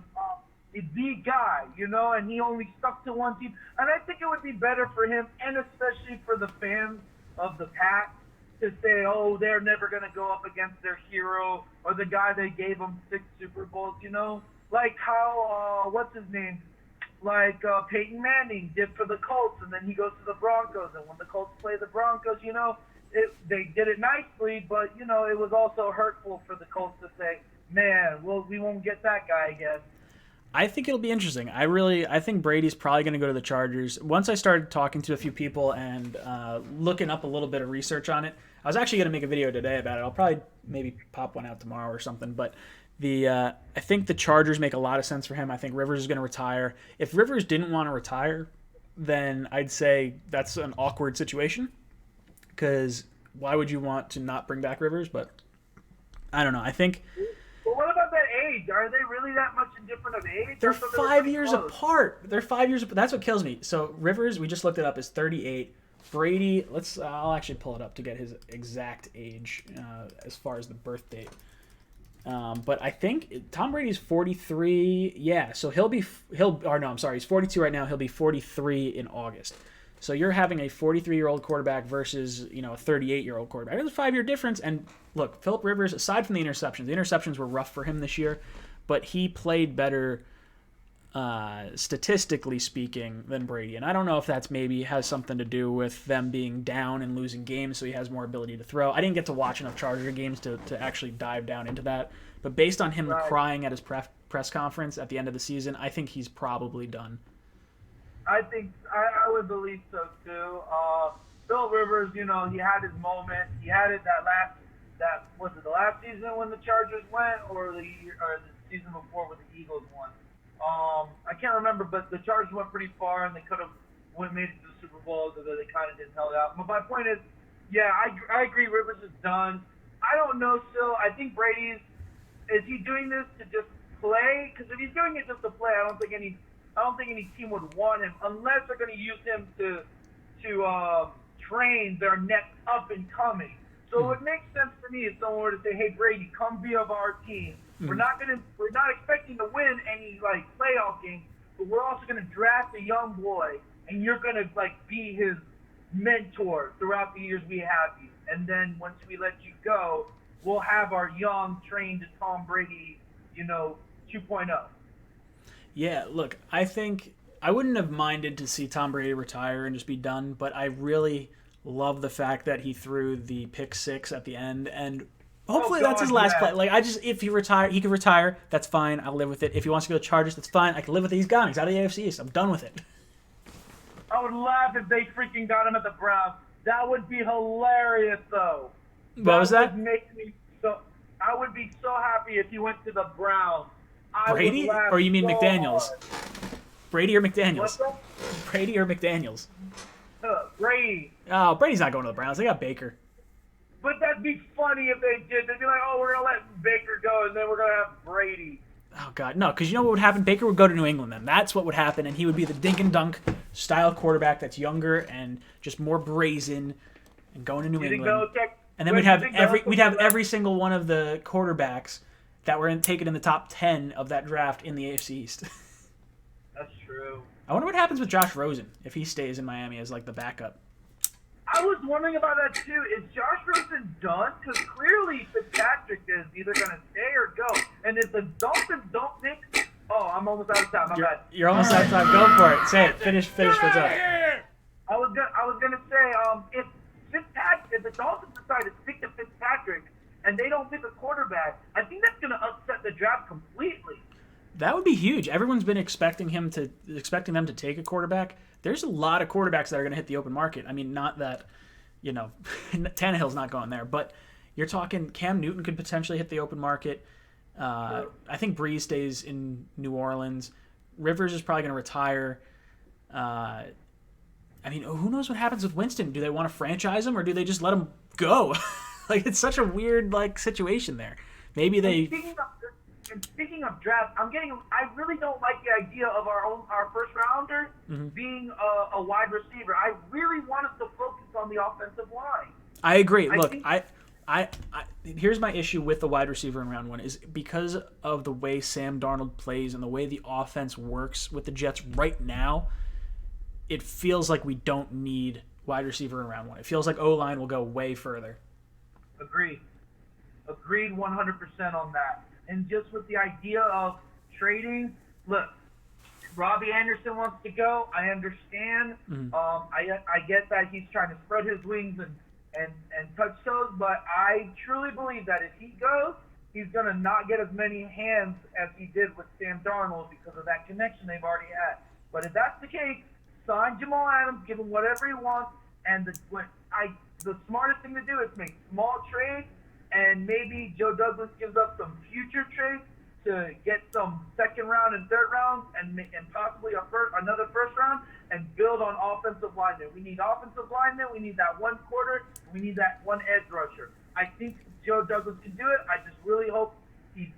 The guy, and he only stuck to one team. And I think it would be better for him, and especially for the fans of the Pats, to say, oh, they're never going to go up against their hero or the guy they gave them 6 Super Bowls, Like how, what's his name? like Peyton Manning did for the Colts, and then he goes to the Broncos, and when the Colts play the Broncos, they did it nicely, but it was also hurtful for the Colts to say, man, we won't get that guy again. I think it'll be interesting. I think Brady's probably going to go to the Chargers. Once I started talking to a few people and looking up a little bit of research on it, I was actually going to make a video today about it. I'll probably maybe pop one out tomorrow or something. But I think the Chargers make a lot of sense for him. I think Rivers is going to retire. If Rivers didn't want to retire, then I'd say that's an awkward situation. Because why would you want to not bring back Rivers? But I don't know. I think... But what about that age? Are they really that much different of age? They're 5 years apart. They're 5 years apart. That's what kills me. So Rivers, we just looked it up, is 38. Brady, I'll actually pull it up to get his exact age as far as the birth date. But I think Tom Brady's 43. Yeah, so he's 42 right now. He'll be 43 in August. So you're having a 43-year-old quarterback versus, a 38-year-old quarterback. There's a 5-year difference. And look, Phillip Rivers, aside from the interceptions were rough for him this year, but he played better statistically speaking than Brady. And I don't know if that's maybe has something to do with them being down and losing games, so he has more ability to throw. I didn't get to watch enough Charger games to actually dive down into that. But based on him crying at his press conference at the end of the season, I think he's probably done. I think I would believe so too. Phil Rivers, he had his moment. He had it was it the last season when the Chargers went, or the season before when the Eagles won? I can't remember, but the Chargers went pretty far and they could have made it to the Super Bowl, although they kind of didn't held out. But my point is, yeah, I agree. Rivers is done. I don't know still. I think is he doing this to just play? Because if he's doing it just to play, I don't think any team would want him unless they're going to use him to train their next up and coming. So it makes sense for me if someone were to say, "Hey Brady, come be of our team. We're not expecting to win any playoff games, but we're also going to draft a young boy, and you're going to be his mentor throughout the years we have you. And then once we let you go, we'll have our young trained Tom Brady, 2.0." Yeah, look, I think I wouldn't have minded to see Tom Brady retire and just be done, but I really love the fact that he threw the pick six at the end, and hopefully that's his last play. If he could retire, that's fine. I'll live with it. If he wants to go to Chargers, that's fine. I can live with it. He's gone. He's out of the AFC East. I'm done with it. I would laugh if they freaking got him at the Browns. That would be hilarious, though. What was that? I would be so happy if he went to the Browns. Brady? Or you mean so McDaniels? hard. Brady or McDaniels? What's that? Brady or McDaniels? Brady. Oh, Brady's not going to the Browns. They got Baker. But that'd be funny if they did. They'd be like, "Oh, we're going to let Baker go, and then we're going to have Brady." Oh, God. No, because you know what would happen? Baker would go to New England then. That's what would happen, and he would be the dink and dunk style quarterback that's younger and just more brazen and going to New England. And then we'd have every single one of the quarterbacks that were taken in the top 10 of that draft in the AFC East. That's true. I wonder what happens with Josh Rosen if he stays in Miami as the backup. I was wondering about that too. Is Josh Rosen done? Because clearly Fitzpatrick is either going to stay or go. And if the Dolphins don't pick, I'm almost out of time. My bad. You're almost out of time. Go for it. Say it. Finish what's up. I was gonna say if the Dolphins decide to stick to Fitzpatrick and they don't pick a quarterback, I think that's going to upset the draft completely. That would be huge. Everyone's been expecting them to take a quarterback. There's a lot of quarterbacks that are going to hit the open market. I mean, not that, Tannehill's not going there, but you're talking Cam Newton could potentially hit the open market. I think Breeze stays in New Orleans. Rivers is probably going to retire. I mean, who knows what happens with Winston? Do they want to franchise him or do they just let him go? It's such a weird situation there. Maybe they. And speaking of draft, I really don't like the idea of our first rounder being a wide receiver. I really want us to focus on the offensive line. I agree. Look, here's my issue with the wide receiver in round one is because of the way Sam Darnold plays and the way the offense works with the Jets right now, it feels like we don't need wide receiver in round one. It feels like O-line will go way further. Agreed 100% on that. And just with the idea of trading, look, Robbie Anderson wants to go. I understand. I get that he's trying to spread his wings and touch toes, but I truly believe that if he goes, he's going to not get as many hands as he did with Sam Darnold because of that connection they've already had. But if that's the case, sign Jamal Adams, give him whatever he wants, and the smartest thing to do is make small trades, and maybe Joe Douglas gives up some future trades to get some second round and third rounds and possibly another first round and build on offensive linemen. We need offensive linemen. We need that one quarter. We need that one edge rusher. I think Joe Douglas can do it. I just really hope he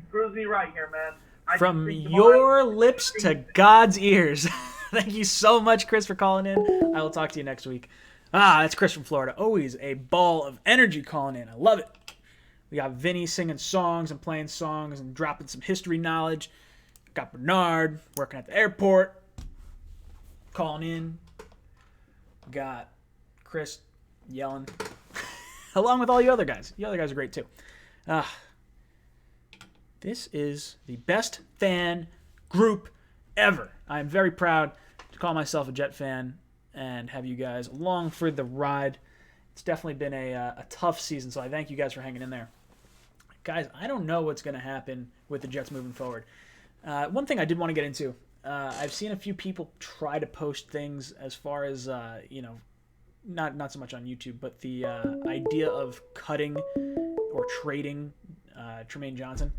proves me right here, man. From your lips to God's ears. Thank you so much, Chris, for calling in. I will talk to you next week. That's Chris from Florida. Always a ball of energy calling in. I love it. We got Vinny singing songs and playing songs and dropping some history knowledge. Got Bernard working at the airport, calling in. Got Chris yelling. Along with all you other guys. You other guys are great too. This is the best fan group ever. I am very proud to call myself a Jet fan and have you guys along for the ride. It's definitely been a tough season, so I thank you guys for hanging in there. Guys, I don't know what's going to happen with the Jets moving forward. One thing I did want to get into, I've seen a few people try to post things as far as, not so much on YouTube, but the idea of cutting or trading Tremaine Johnson.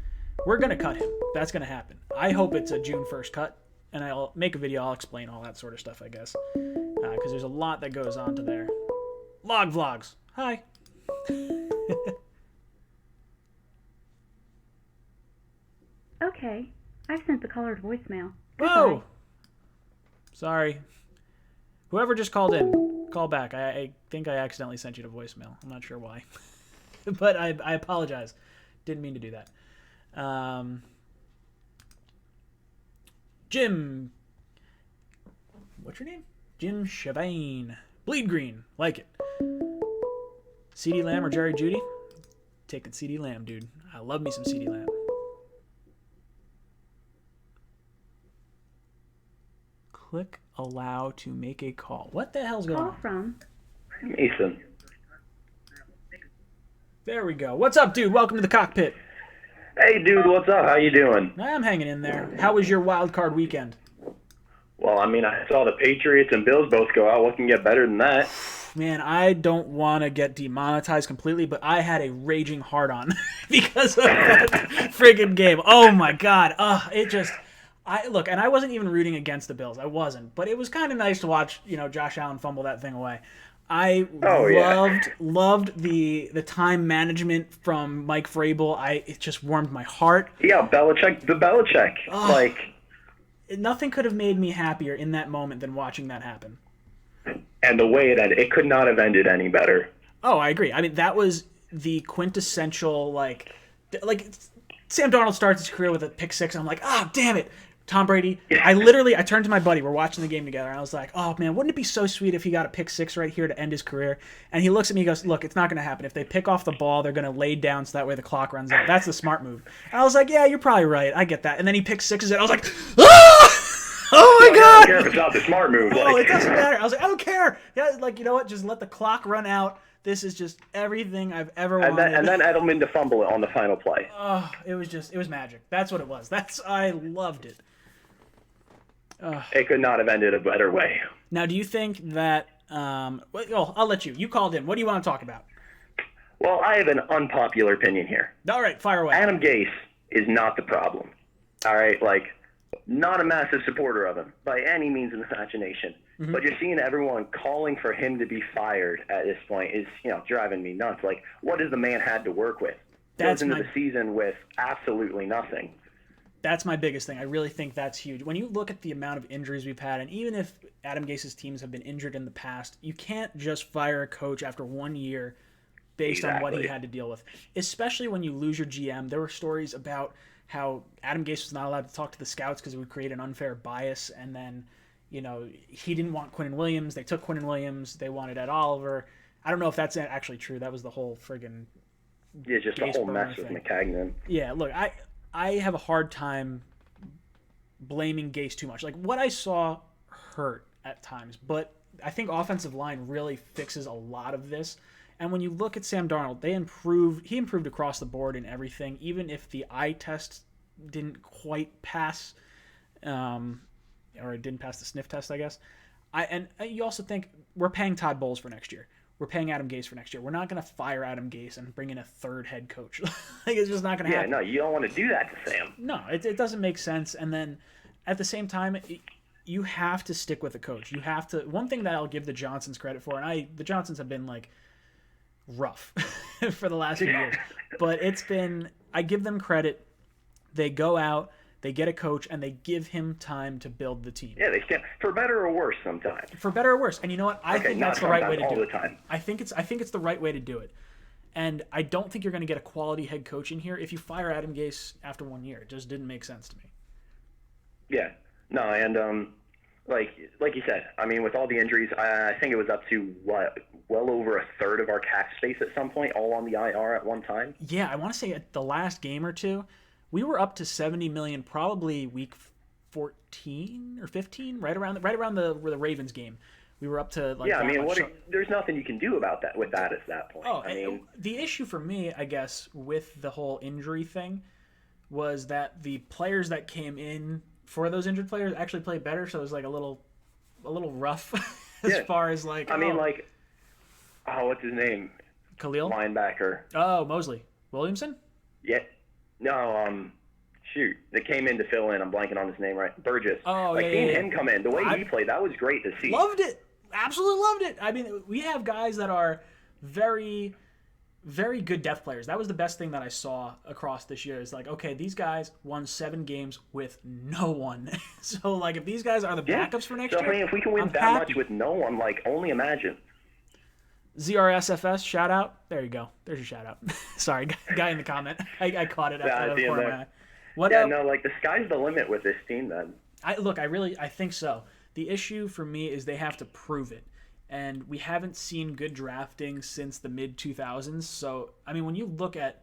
We're going to cut him. That's going to happen. I hope it's a June 1st cut, and I'll make a video. I'll explain all that sort of stuff, I guess, because there's a lot that goes on to there. Log Vlogs. Hi. Okay, I've sent the caller to voicemail. Whoa! Sorry. Whoever just called in, call back. I think I accidentally sent you to voicemail. I'm not sure why. But I apologize. Didn't mean to do that. Jim. What's your name? Jim Chavane. Bleed Green. Like it. CeeDee Lamb or Jerry Jeudy? Taking CeeDee Lamb, dude. I love me some CeeDee Lamb. Click allow to make a call. What the hell's going on? Call from Mason. There we go. What's up, dude? Welcome to the cockpit. Hey, dude, what's up? How you doing? I'm hanging in there. How was your wild card weekend? Well, I mean, I saw the Patriots and Bills both go out. What can get better than that? Man, I don't want to get demonetized completely, but I had a raging hard-on because of that friggin' game. Oh, my God. Look, and I wasn't even rooting against the Bills. I wasn't. But it was kind of nice to watch, Josh Allen fumble that thing away. I loved the time management from Mike Vrabel. It just warmed my heart. Yeah, Belichick. Nothing could have made me happier in that moment than watching that happen. And the way it ended, it could not have ended any better. Oh, I agree. I mean, that was the quintessential, Sam Darnold starts his career with a pick six, and I'm like, oh, damn it. Tom Brady. I turned to my buddy. We're watching the game together, and I was like, oh, man, wouldn't it be so sweet if he got a pick six right here to end his career? And he looks at me and goes, look, it's not going to happen. If they pick off the ball, they're going to lay down so that way the clock runs out. That's the smart move. And I was like, yeah, you're probably right. I get that. And then he picks sixes, and I was like, ah! Oh, my God! I don't care if it's not the smart move. Oh, it doesn't matter. I was like, I don't care. Yeah, you know what? Just let the clock run out. This is just everything I've ever wanted. And then Edelman to fumble it on the final play. Oh, it was magic. That's what it was. I loved it. It could not have ended a better way. Now, do you think that, I'll let you. You called in. What do you want to talk about? Well, I have an unpopular opinion here. All right, fire away. Adam Gase is not the problem. All right, not a massive supporter of him by any means in the imagination. Mm-hmm. But you're seeing everyone calling for him to be fired at this point is, driving me nuts. What has the man had to work with? Goes into the season with absolutely nothing. That's my biggest thing. I really think that's huge. When you look at the amount of injuries we've had, and even if Adam Gase's teams have been injured in the past, you can't just fire a coach after 1 year based on what he had to deal with. Especially when you lose your GM. There were stories about how Adam Gase was not allowed to talk to the scouts because it would create an unfair bias, and then, he didn't want Quinnen Williams. They took Quinnen Williams. They wanted Ed Oliver. I don't know if that's actually true. That was the whole friggin' just the whole mess with McCagnon. Yeah, look, I have a hard time blaming Gase too much. Like, what I saw hurt at times, but I think offensive line really fixes a lot of this. And when you look at Sam Darnold, he improved across the board in everything, even if the eye test didn't quite pass, or it didn't pass the sniff test, I guess. And you also think we're paying Todd Bowles for next year. We're paying Adam Gase for next year. We're not going to fire Adam Gase and bring in a third head coach. Like, it's just not going to happen. Yeah, no, you don't want to do that to Sam. No, it doesn't make sense. And then at the same time, you have to stick with the coach. You have to. One thing that I'll give the Johnsons credit for, and the Johnsons have been like rough for the last few years, but I give them credit. They go out, they get a coach, and they give him time to build the team. Yeah, they stand for better or worse sometimes. For better or worse, and you know what? I think that's the right way to do it. Time. I think it's the right way to do it, and I don't think you're going to get a quality head coach in here if you fire Adam Gase after 1 year. It just didn't make sense to me. Yeah, no, and like you said, I mean, with all the injuries, I think it was up to well over a third of our cap space at some point, all on the IR at one time. Yeah, I want to say at the last game or two, we were up to $70 million, probably week 14 or 15, right around the Ravens game. We were up to like. Yeah, I mean, there's nothing you can do about that with that at that point. Oh, I mean, the issue for me, I guess, with the whole injury thing, was that the players that came in for those injured players actually played better, so it was like a little rough as far as like. I mean, like, what's his name? Khalil? Linebacker. Oh, Mosley. Williamson? Yeah. No, shoot. They came in to fill in. I'm blanking on his name, right? Burgess. Oh, seeing him come in, the way he played, that was great to see. Loved it. Absolutely loved it. I mean, we have guys that are very, very good depth players. That was the best thing that I saw across this year. Is like, okay, these guys won 7 games with no one. So, like, if these guys are the backups for next year, I mean, if we can win much with no one, like, only imagine. ZRSFS, shout out. There you go. There's your shout out. Sorry, guy in the comment. I caught it at the corner of my eye. The sky's the limit with this team then. I think so. The issue for me is they have to prove it. And we haven't seen good drafting since the mid-2000s. So, I mean, when you look at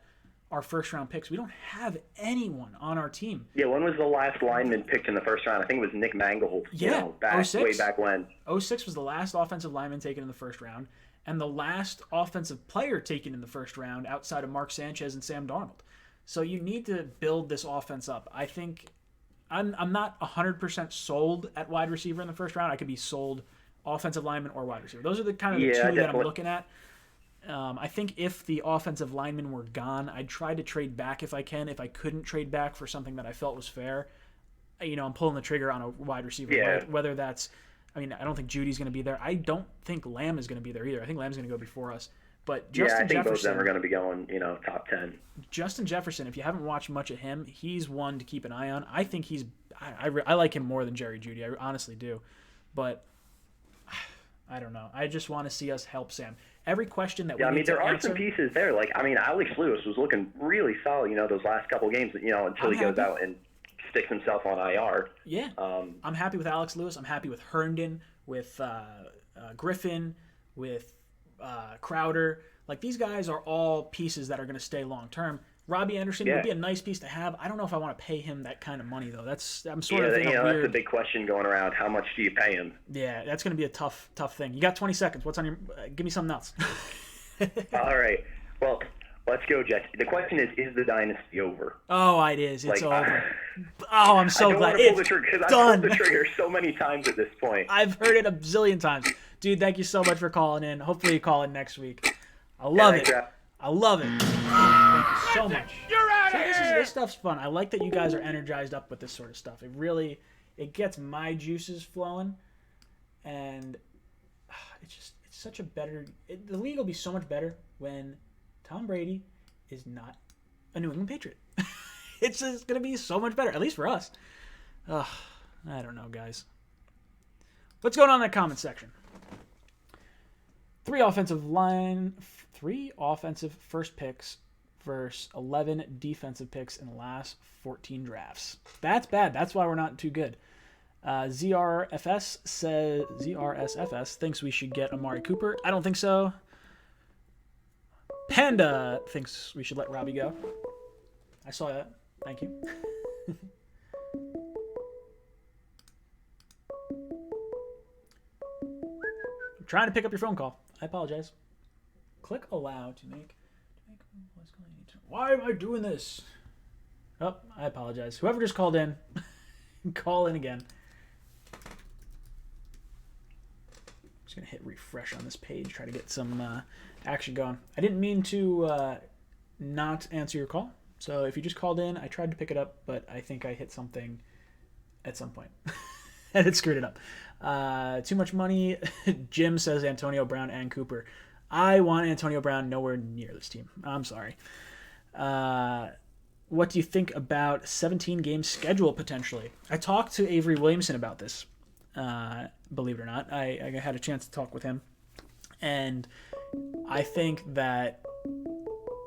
our first-round picks, we don't have anyone on our team. Yeah, when was the last lineman picked in the first round? I think it was Nick Mangold. Yeah, way back when. 06 was the last offensive lineman taken in the first round, and the last offensive player taken in the first round outside of Mark Sanchez and Sam Darnold. So you need to build this offense up. I think I'm not 100% sold at wide receiver in the first round. I could be sold offensive lineman or wide receiver. Those are the kind of the two that I'm looking at. I think if the offensive linemen were gone, I'd try to trade back if I can. If I couldn't trade back for something that I felt was fair, I'm pulling the trigger on a wide receiver. Yeah. Whether that's, I don't think Judy's going to be there. I don't think Lamb is going to be there either. I think Lamb's going to go before us. But Justin I think Jefferson, both of them are going to be going, top 10. Justin Jefferson, if you haven't watched much of him, he's one to keep an eye on. I think I like him more than Jerry Jeudy. I honestly do. But I don't know. I just want to see us help Sam. Every question that we need to answer. There are some pieces there. Like, Alex Lewis was looking really solid, those last couple of games, until he goes out and sticks himself on IR. Yeah. I'm happy with Alex Lewis. I'm happy with Herndon, with Griffin, with Crowder. Like, these guys are all pieces that are going to stay long term. Robbie Anderson would be a nice piece to have. I don't know if I want to pay him that kind of money, though. I'm sort of thinking weird. That's a big question going around. How much do you pay him? Yeah, that's going to be a tough thing. You got 20 seconds. What's on your? Give me something else. All right. Well, let's go, Jets. The question is the dynasty over? Oh, it is. It's over. I'm so glad. It's done. I've pulled the trigger so many times at this point. I've heard it a zillion times. Dude, thank you so much for calling in. Hopefully you call in next week. I love it. I love it. Thank you so much. You're out of here! This stuff's fun. I like that you guys are energized up with this sort of stuff. It gets my juices flowing, and it's such a better. The league will be so much better when Tom Brady is not a New England Patriot. It's just going to be so much better, at least for us. I don't know, guys. What's going on in the comment section? 3 offensive first picks versus 11 defensive picks in the last 14 drafts. That's bad. That's why we're not too good. ZRSFS thinks we should get Amari Cooper. I don't think so. Panda thinks we should let Robbie go. I saw that. Thank you. trying to pick up your phone call. I apologize. Click allow to make. Why am I doing this? Oh, I apologize. Whoever just called in, call in again. Just gonna hit refresh on this page, try to get some action going. I didn't mean to not answer your call. So if you just called in, I tried to pick it up, but I think I hit something at some point. And it screwed it up. Too much money. Jim says Antonio Brown and Cooper. I want Antonio Brown nowhere near this team. I'm sorry. What do you think about 17-game schedule potentially? I talked to Avery Williamson about this, believe it or not. I had a chance to talk with him. And I think that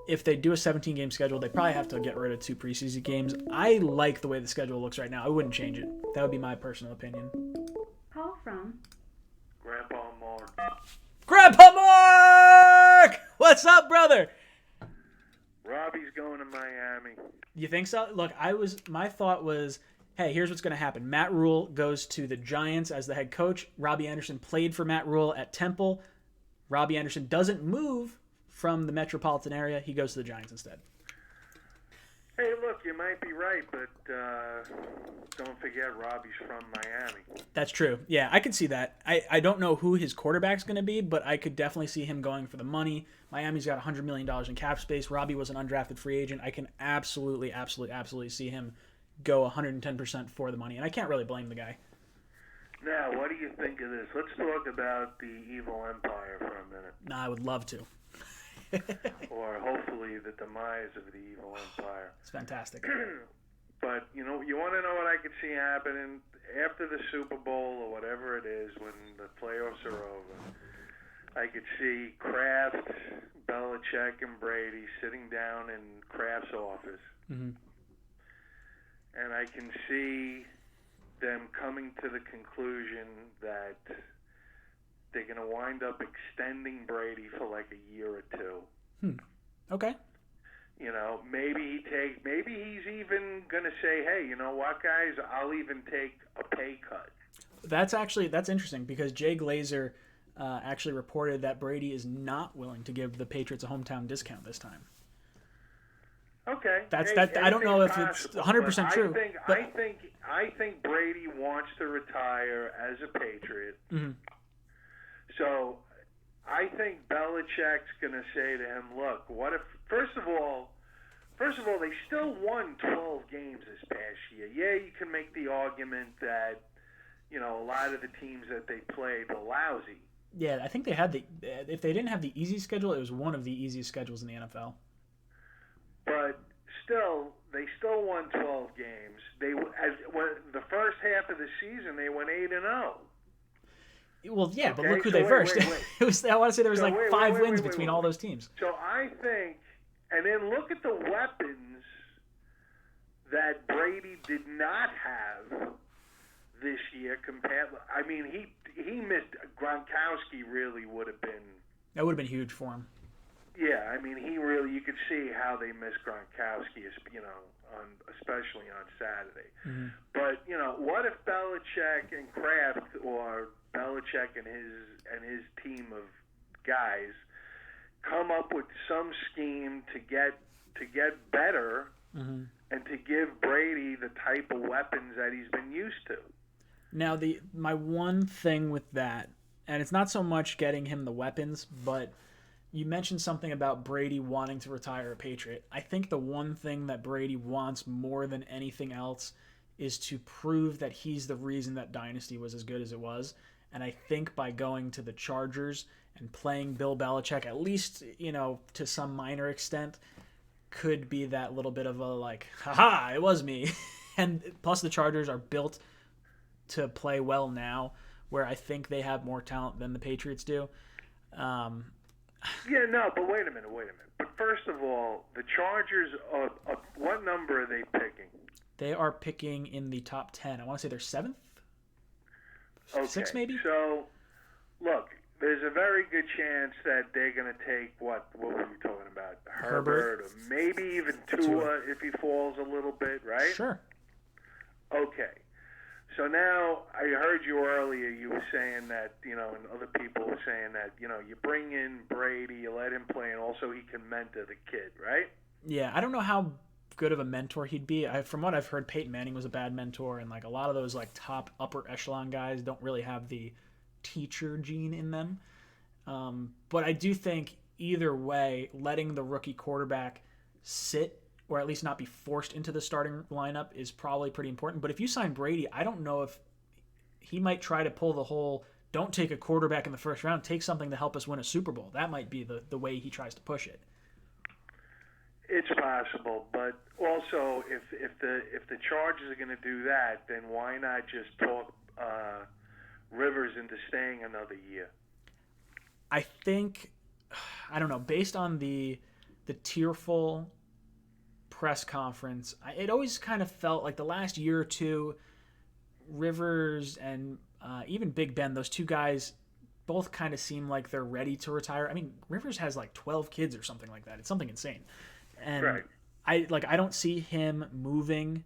if they do a 17-game schedule, they probably have to get rid of 2 preseason games. I like the way the schedule looks right now. I wouldn't change it. That would be my personal opinion. Call from Grandpa Mark. Grandpa Mark! What's up, brother? Robbie's going to Miami. You think so? Look, my thought was, hey, here's what's going to happen. Matt Rule goes to the Giants as the head coach. Robbie Anderson played for Matt Rule at Temple. Robbie Anderson doesn't move from the metropolitan area. He goes to the Giants instead. Hey, look, you might be right, but don't forget Robbie's from Miami. That's true. Yeah, I could see that. I don't know who his quarterback's going to be, but I could definitely see him going for the money. Miami's got $100 million in cap space. Robbie was an undrafted free agent. I can absolutely see him go 110% for the money, and I can't really blame the guy. Now, what do you think of this? Let's talk about the evil empire for a minute. Nah, I would love to. Or hopefully the demise of the evil empire. It's fantastic. But, you know, you want to know what I could see happening after the Super Bowl or whatever it is when the playoffs are over? I could see Kraft, Belichick, and Brady sitting down in Kraft's office. Mm-hmm. And I can see them coming to the conclusion that they're going to wind up extending Brady for like a year or 2. Okay. You know, maybe he's even going to say, hey, you know what, guys, I'll even take a pay cut. That's interesting because Jay Glazer actually reported that Brady is not willing to give the Patriots a hometown discount this time. Okay. I don't know if it's 100% true. I think Brady wants to retire as a Patriot. Mm-hmm. So I think Belichick's going to say to him, look, what if, first of all, they still won 12 games this past year. Yeah, you can make the argument that, you know, a lot of the teams that they played were lousy. Yeah, I think they had if they didn't have the easy schedule, it was one of the easiest schedules in the NFL. But still, they still won 12 games. When the first half of the season, they went 8-0. Well, yeah, okay, but look who so they wait, versed. wait. It was. I want to say there was like 5 wins between all those teams. So I think, and then look at the weapons that Brady did not have this year. I mean, he missed Gronkowski. Really would have been. That would have been huge for him. Yeah, I mean, you could see how they missed Gronkowski, you know, especially on Saturday. Mm-hmm. But, you know, what if Belichick and Kraft, or Belichick and his team of guys, come up with some scheme to get better, mm-hmm. and to give Brady the type of weapons that he's been used to? Now, my one thing with that, and it's not so much getting him the weapons, but you mentioned something about Brady wanting to retire a Patriot. I think the one thing that Brady wants more than anything else is to prove that he's the reason that Dynasty was as good as it was. And I think by going to the Chargers and playing Bill Belichick, at least, you know, to some minor extent, could be that little bit of a like, haha, it was me. And plus the Chargers are built to play well now, where I think they have more talent than the Patriots do. Yeah, no, but wait a minute. But first of all, the Chargers, what number are they picking? They are picking in the top 10. I want to say they're 7th? Okay. 6th maybe? So, look, there's a very good chance that they're going to take, what were you talking about? Herbert, or maybe even Tua if he falls a little bit, right? Sure. Okay. So now I heard you earlier. You were saying that, and other people were saying that, you bring in Brady, you let him play, and also he can mentor the kid, right? Yeah, I don't know how good of a mentor he'd be. From what I've heard, Peyton Manning was a bad mentor, and like a lot of those like top upper echelon guys don't really have the teacher gene in them. But I do think either way, letting the rookie quarterback sit or at least not be forced into the starting lineup is probably pretty important. But if you sign Brady, I don't know if he might try to pull the whole don't take a quarterback in the first round, take something to help us win a Super Bowl. That might be the way he tries to push it. It's possible, but also if the Chargers are going to do that, then why not just talk Rivers into staying another year? I think, I don't know, based on the tearful press conference, it always kind of felt like the last year or two, Rivers and even Big Ben, those two guys both kind of seem like they're ready to retire. I mean, Rivers has like 12 kids or something like that. It's something insane. And right. I don't see him moving.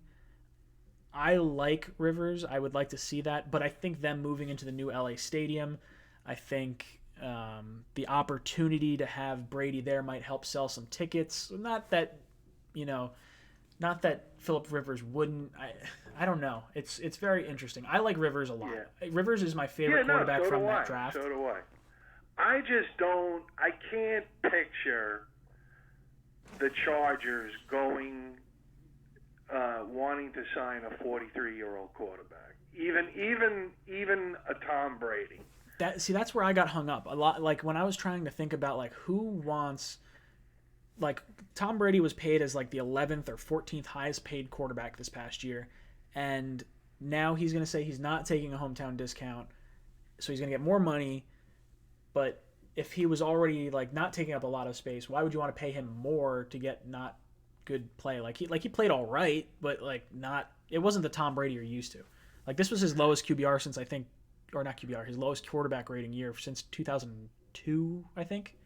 I like Rivers. I would like to see that, but I think them moving into the new LA stadium, I think the opportunity to have Brady there might help sell some tickets. Not that Phillip Rivers wouldn't. I don't know. It's very interesting. I like Rivers a lot. Yeah. Rivers is my favorite quarterback from that draft. So do I. I can't picture the Chargers wanting to sign a 43-year-old quarterback. Even a Tom Brady. That's where I got hung up a lot. Like when I was trying to think about like who wants, like Tom Brady was paid as like the 11th or 14th highest paid quarterback this past year, and now he's going to say he's not taking a hometown discount, so he's going to get more money. But if he was already like not taking up a lot of space, why would you want to pay him more to get not good play? Like he played all right, but like not. It wasn't the Tom Brady you're used to. Like this was his lowest QBR since I think. Or not QBR, his lowest quarterback rating year since 2002, I think.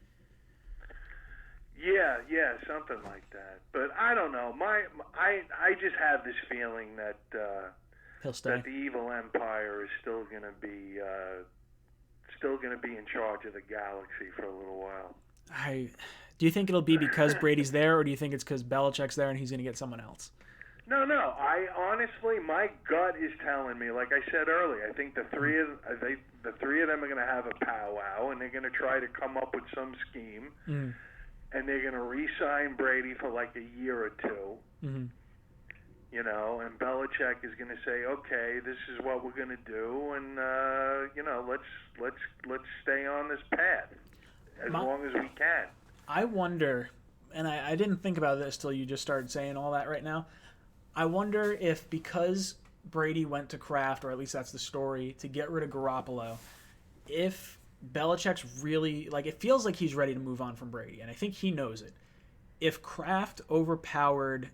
Yeah, something like that. But I don't know. I just have this feeling that he'll stay. That the evil empire is still going to be in charge of the galaxy for a little while. Do you think it'll be because Brady's there, or do you think it's because Belichick's there and he's going to get someone else? No. I honestly, my gut is telling me, like I said earlier, I think the three of them are going to have a powwow, and they're going to try to come up with some scheme, and they're going to re-sign Brady for like a year or two. Mm-hmm. And Belichick is going to say, okay, this is what we're going to do, and let's stay on this path as long as we can. I wonder, and I didn't think about this till you just started saying all that right now. I wonder if because Brady went to Kraft, or at least that's the story, to get rid of Garoppolo, if Belichick's really, like, it feels like he's ready to move on from Brady, and I think he knows it. If Kraft overpowered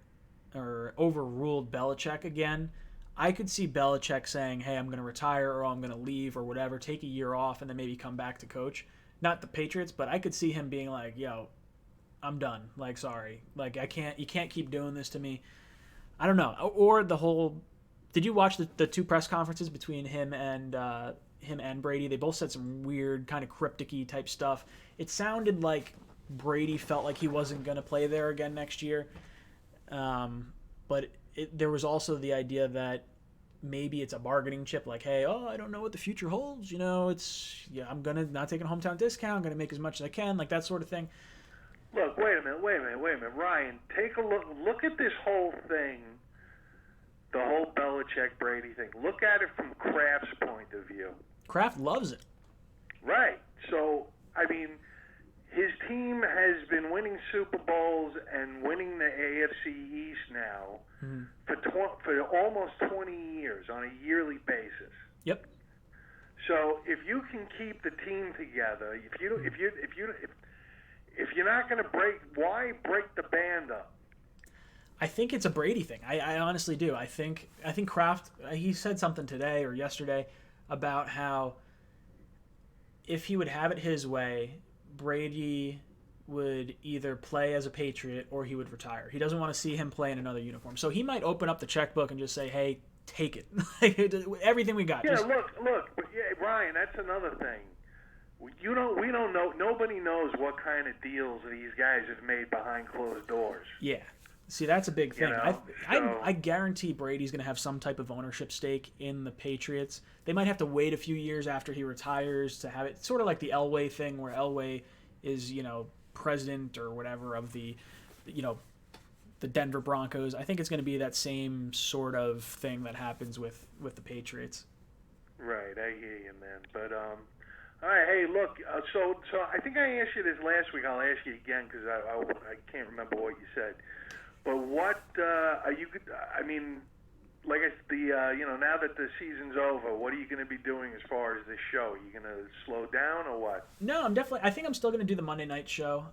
or overruled Belichick again, I could see Belichick saying, hey, I'm going to retire, or I'm going to leave, or whatever, take a year off, and then maybe come back to coach. Not the Patriots, but I could see him being like, yo, I'm done. Like, sorry. Like, you can't keep doing this to me. I don't know. Or the whole. Did you watch the two press conferences between him and Brady? They both said some weird, kind of cryptic-y type stuff. It sounded like Brady felt like he wasn't going to play there again next year. But there was also the idea that maybe it's a bargaining chip. Like, hey, I don't know what the future holds. I'm gonna not take a hometown discount. I'm gonna make as much as I can, like that sort of thing. Look, wait a minute, Ryan. Take a look. Look at this whole thing, the whole Belichick-Brady thing. Look at it from Kraft's point of view. Kraft loves it. Right. So, I mean, his team has been winning Super Bowls and winning the AFC East now for almost 20 years on a yearly basis. Yep. So, if you can keep the team together, if you're not going to why break the band up? I think it's a Brady thing. I honestly do. I think Kraft, he said something today or yesterday about how if he would have it his way, Brady would either play as a Patriot or he would retire. He doesn't want to see him play in another uniform. So he might open up the checkbook and just say, hey, take it. Like, everything we got. Yeah, Just- look, yeah, Ryan, that's another thing. We don't know. Nobody knows what kind of deals these guys have made behind closed doors. Yeah. See, that's a big thing. You know, I guarantee Brady's going to have some type of ownership stake in the Patriots. They might have to wait a few years after he retires to have it. Sort of like the Elway thing, where Elway is, president or whatever of the, the Denver Broncos. I think it's going to be that same sort of thing that happens with the Patriots. Right, I hear you, man. But all right, hey, look. So I think I asked you this last week. I'll ask you again because I can't remember what you said. But what are you? I mean, like now that the season's over, what are you going to be doing as far as this show? Are you going to slow down or what? No, I think I'm still going to do the Monday night show.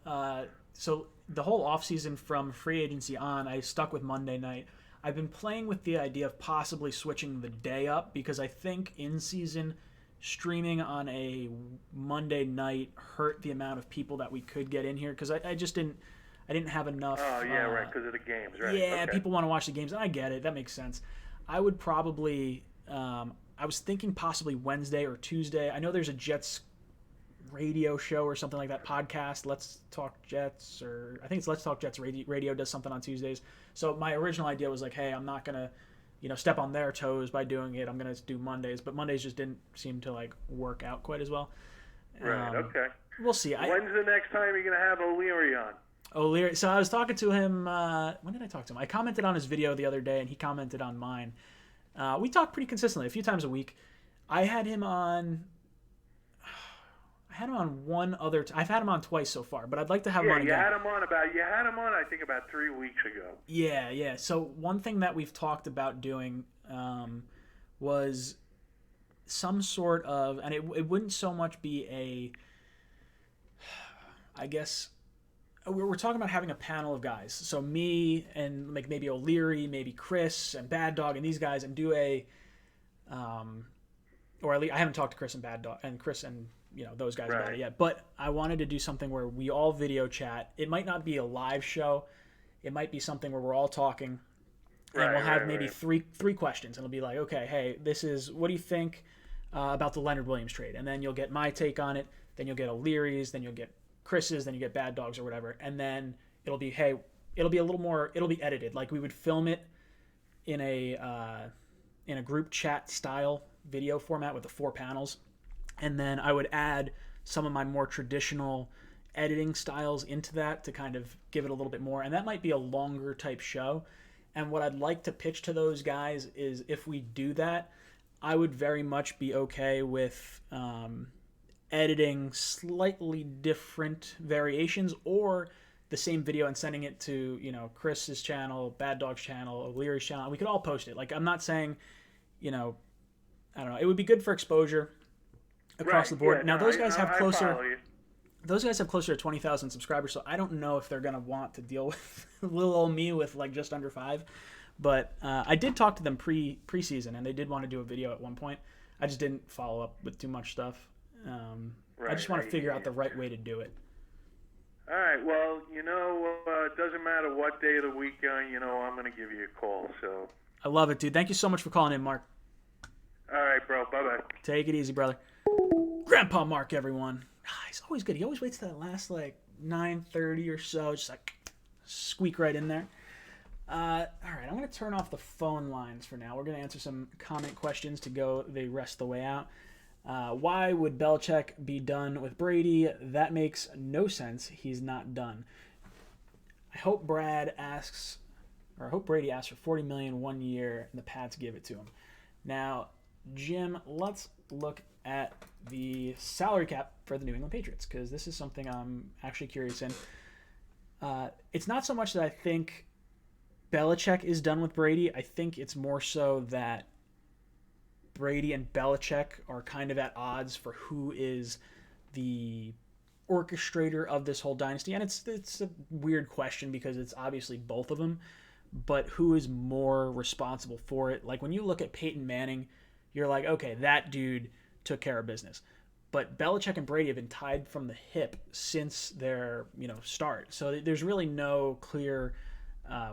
So the whole offseason from free agency on, I stuck with Monday night. I've been playing with the idea of possibly switching the day up because I think in season streaming on a Monday night hurt the amount of people that we could get in here because I just didn't have enough. Oh yeah, right, because of the games, right? Yeah, okay. People want to watch the games, and I get it. That makes sense. I would probably. I was thinking possibly Wednesday or Tuesday. I know there's a Jets radio show or something like that podcast. Let's Talk Jets, or I think it's Let's Talk Jets radio does something on Tuesdays. So my original idea was like, hey, I'm not gonna, step on their toes by doing it. I'm gonna do Mondays, but Mondays just didn't seem to like work out quite as well. Right. Okay. We'll see. When's the next time you're gonna have O'Leary on? O'Leary. So I was talking to him. When did I talk to him? I commented on his video the other day, and he commented on mine. We talk pretty consistently, a few times a week. I had him on. One other. I've had him on twice so far, but I'd like to have him on again. You had him on I think about 3 weeks ago. Yeah. So one thing that we've talked about doing was some sort of, and it wouldn't so much be a. I guess. We're talking about having a panel of guys. So me and like maybe O'Leary, maybe Chris and Bad Dog and these guys, and do a, or at least I haven't talked to Chris and Bad Dog and Chris and those guys about it yet. But I wanted to do something where we all video chat. It might not be a live show. It might be something where we're all talking, and we'll have maybe three questions, and it'll be like, okay, hey, this is what do you think about the Leonard Williams trade? And then you'll get my take on it. Then you'll get O'Leary's. Then you'll get Chris's, then you get Bad Dogs or whatever, and then it'll be it'll be a little more, it'll be edited. Like we would film it in a group chat style video format with the 4 panels, and then I would add some of my more traditional editing styles into that to kind of give it a little bit more, and that might be a longer type show. And what I'd like to pitch to those guys is if we do that, I would very much be okay with editing slightly different variations or the same video and sending it to Chris's channel, Bad Dog's channel, O'Leary's channel. We could all post it. Like I'm not saying, I don't know. It would be good for exposure across the board. Now those guys have closer. Those guys have closer to 20,000 subscribers, so I don't know if they're gonna want to deal with little old me with like just under 5. But I did talk to them preseason, and they did want to do a video at one point. I just didn't follow up with too much stuff. I just want to figure out the right way to do it. All right. Well, it doesn't matter what day of the week, I'm going to give you a call. So. I love it, dude. Thank you so much for calling in, Mark. All right, bro. Bye-bye. Take it easy, brother. Grandpa Mark, everyone. He's always good. He always waits to that last, 9:30 or so. Just, squeak right in there. All right. I'm going to turn off the phone lines for now. We're going to answer some comment questions to go the rest of the way out. Why would Belichick be done with Brady? That makes no sense. He's not done. I hope Brady asks for $40 million 1 year, and the Pats give it to him. Now, Jim, let's look at the salary cap for the New England Patriots, because this is something I'm actually curious in. It's not so much that I think Belichick is done with Brady. I think it's more so that Brady and Belichick are kind of at odds for who is the orchestrator of this whole dynasty. And it's a weird question because it's obviously both of them, but who is more responsible for it? Like when you look at Peyton Manning, you're like, okay, that dude took care of business. But Belichick and Brady have been tied from the hip since their start. So there's really no clear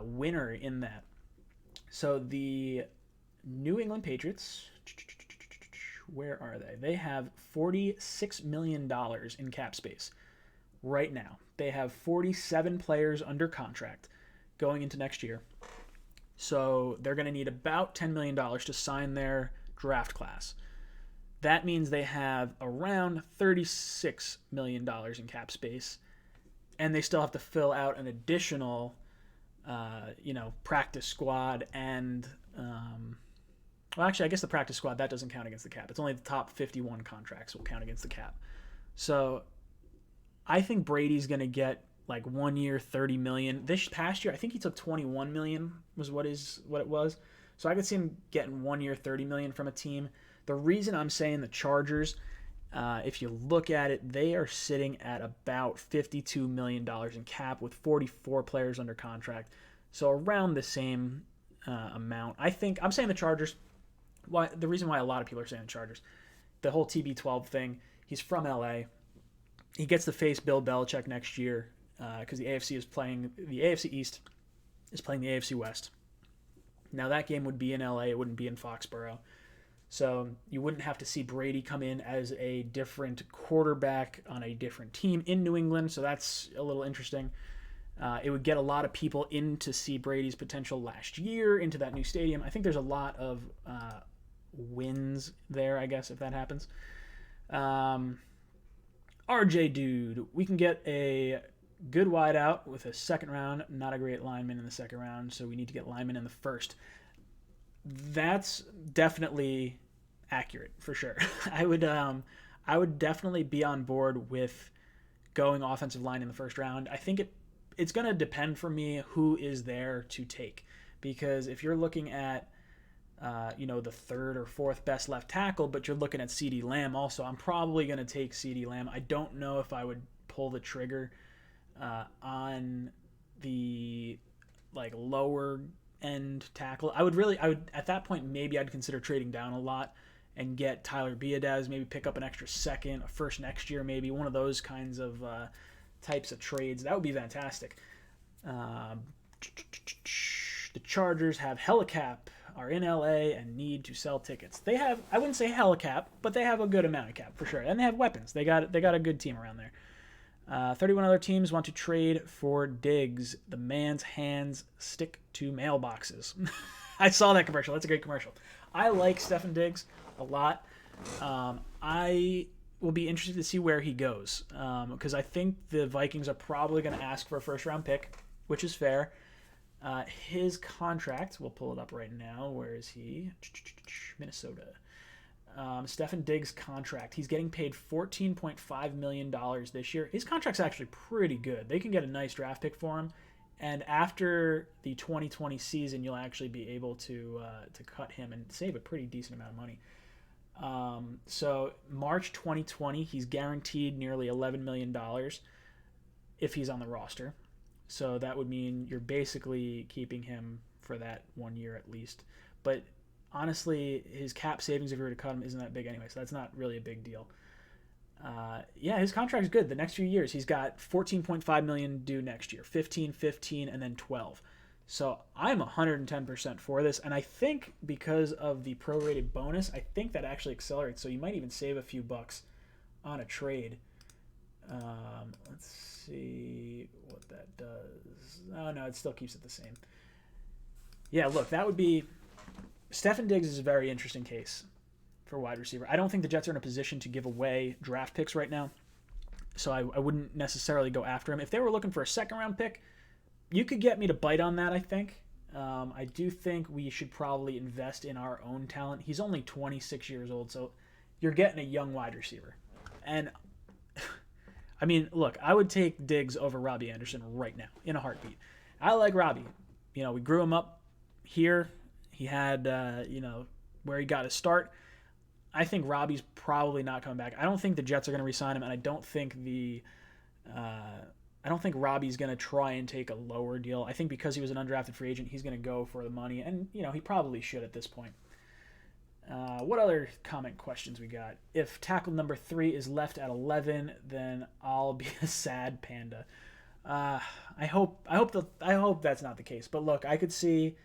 winner in that. So the New England Patriots, where are they? They have $46 million in cap space right now. They have 47 players under contract going into next year. So they're going to need about $10 million to sign their draft class. That means they have around $36 million in cap space, and they still have to fill out an additional, practice squad and, well, actually, I guess the practice squad, that doesn't count against the cap. It's only the top 51 contracts will count against the cap. So I think Brady's going to get like 1 year, $30 million. This past year, I think he took $21 million was what it was. So I could see him getting 1 year, $30 million from a team. The reason I'm saying the Chargers, if you look at it, they are sitting at about $52 million in cap with 44 players under contract. So around the same amount. I'm saying the Chargers. The reason why a lot of people are saying the Chargers, the whole TB12 thing, he's from LA. He gets to face Bill Belichick next year because the AFC East is playing the AFC West. Now that game would be in LA, it wouldn't be in Foxborough. So you wouldn't have to see Brady come in as a different quarterback on a different team in New England. So that's a little interesting. It would get a lot of people in to see Brady's potential last year into that new stadium. I think there's a lot of wins there, I guess, if that happens. RJ Dude, we can get a good wideout with a second round, not a great lineman in the second round, so we need to get lineman in the first. That's definitely accurate for sure. I would definitely be on board with going offensive line in the first round. I think it's going to depend for me who is there to take, because if you're looking at the third or fourth best left tackle, but you're looking at CeeDee Lamb also, I'm probably going to take CeeDee Lamb. I don't know if I would pull the trigger on the lower end tackle. I would at that point, maybe I'd consider trading down a lot and get Tyler Biadasz, maybe pick up an extra second, a first next year, maybe one of those kinds of types of trades. That would be fantastic. The Chargers have helicap, are in LA, and need to sell tickets. They have, I wouldn't say helicap, but they have a good amount of cap for sure, and they have weapons. They got a good team around there. 31 other teams want to trade for Diggs. The man's hands stick to mailboxes. I saw that commercial. That's a great commercial. I like Stefon Diggs a lot. I will be interested to see where he goes because I think the Vikings are probably going to ask for a first-round pick, which is fair. His contract, we'll pull it up right now. Where is he? Minnesota. Stefon Diggs' contract. He's getting paid $14.5 million this year. His contract's actually pretty good. They can get a nice draft pick for him. And after the 2020 season, you'll actually be able to cut him and save a pretty decent amount of money. So March 2020, he's guaranteed nearly $11 million if he's on the roster. So that would mean you're basically keeping him for that 1 year at least. But honestly, his cap savings if you were to cut him isn't that big anyway, so that's not really a big deal. His contract's good. The next few years, he's got $14.5 million due next year, 15, and then 12. So I'm 110% for this, and I think because of the prorated bonus, I think that actually accelerates. So you might even save a few bucks on a trade. Let's see what that does. Oh no, it still keeps it the same. Yeah, look, that would be. Stefon Diggs is a very interesting case for wide receiver. I don't think the Jets are in a position to give away draft picks right now, so I wouldn't necessarily go after him. If they were looking for a second-round pick, you could get me to bite on that, I think. I do think we should probably invest in our own talent. He's only 26 years old, so you're getting a young wide receiver. And, I mean, look, I would take Diggs over Robbie Anderson right now in a heartbeat. I like Robbie. We grew him up here. He had, where he got his start. I think Robbie's probably not coming back. I don't think the Jets are going to re-sign him, and I don't think Robbie's going to try and take a lower deal. I think because he was an undrafted free agent, he's going to go for the money, and he probably should at this point. What other comment questions we got? If tackle number 3 is left at 11, then I'll be a sad panda. I hope that's not the case. But look, I could see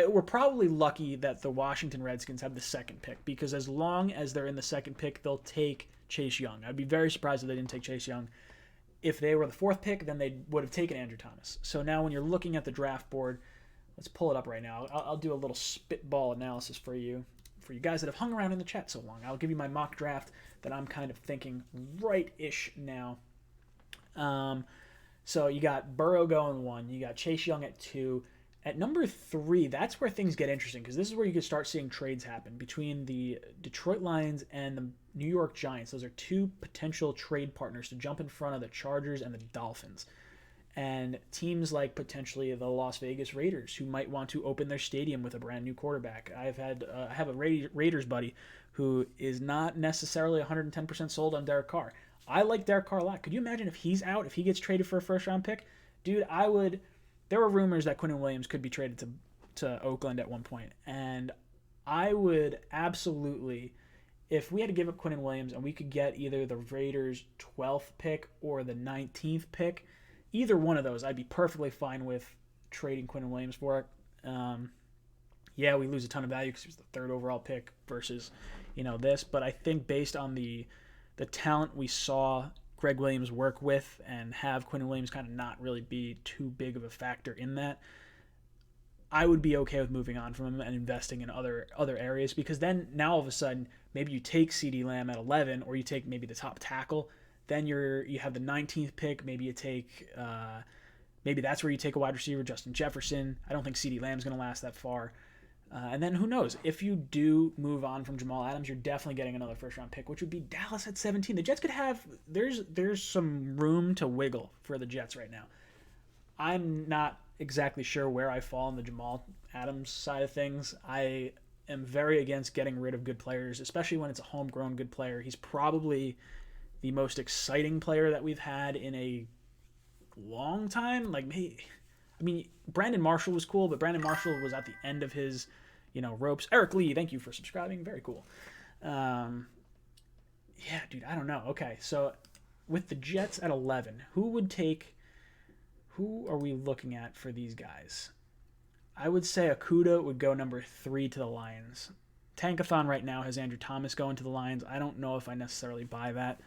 we're probably lucky that the Washington Redskins have the second pick, because as long as they're in the second pick, they'll take Chase Young. I'd be very surprised if they didn't take Chase Young. If they were the fourth pick, then they would have taken Andrew Thomas. So now when you're looking at the draft board, let's pull it up right now. I'll do a little spitball analysis for you guys that have hung around in the chat so long. I'll give you my mock draft that I'm kind of thinking right-ish now. So you got Burrow going 1. You got Chase Young at 2. At number 3, that's where things get interesting, because this is where you can start seeing trades happen between the Detroit Lions and the New York Giants. Those are 2 potential trade partners to jump in front of the Chargers and the Dolphins. And teams like potentially the Las Vegas Raiders, who might want to open their stadium with a brand new quarterback. I have a Raiders buddy who is not necessarily 110% sold on Derek Carr. I like Derek Carr a lot. Could you imagine if he's out, if he gets traded for a first-round pick? Dude, I would... There were rumors that Quinnen Williams could be traded to Oakland at one point, and I would absolutely, if we had to give up Quinnen Williams and we could get either the Raiders' 12th pick or the 19th pick, either one of those, I'd be perfectly fine with trading Quinnen Williams for it. Yeah, we lose a ton of value because he was the 3rd overall pick versus, this, but I think based on the talent we saw Greg Williams work with and have Quinnen Williams kind of not really be too big of a factor in that, I would be okay with moving on from him and investing in other areas, because then now all of a sudden maybe you take CeeDee Lamb at 11, or you take maybe the top tackle, then you have the 19th pick, maybe you take maybe that's where you take a wide receiver, Justin Jefferson. I don't think CeeDee Lamb's going to last that far. And then who knows? If you do move on from Jamal Adams, you're definitely getting another first-round pick, which would be Dallas at 17. The Jets could have – there's some room to wiggle for the Jets right now. I'm not exactly sure where I fall on the Jamal Adams side of things. I am very against getting rid of good players, especially when it's a homegrown good player. He's probably the most exciting player that we've had in a long time. Brandon Marshall was cool, but Brandon Marshall was at the end of his – ropes. Eric Lee, thank you for subscribing. Very cool. Yeah, dude, I don't know. Okay, so with the Jets at 11, who are we looking at for these guys? I would say Okudah would go number 3 to the Lions. Tankathon right now has Andrew Thomas going to the Lions. I don't know if I necessarily buy that.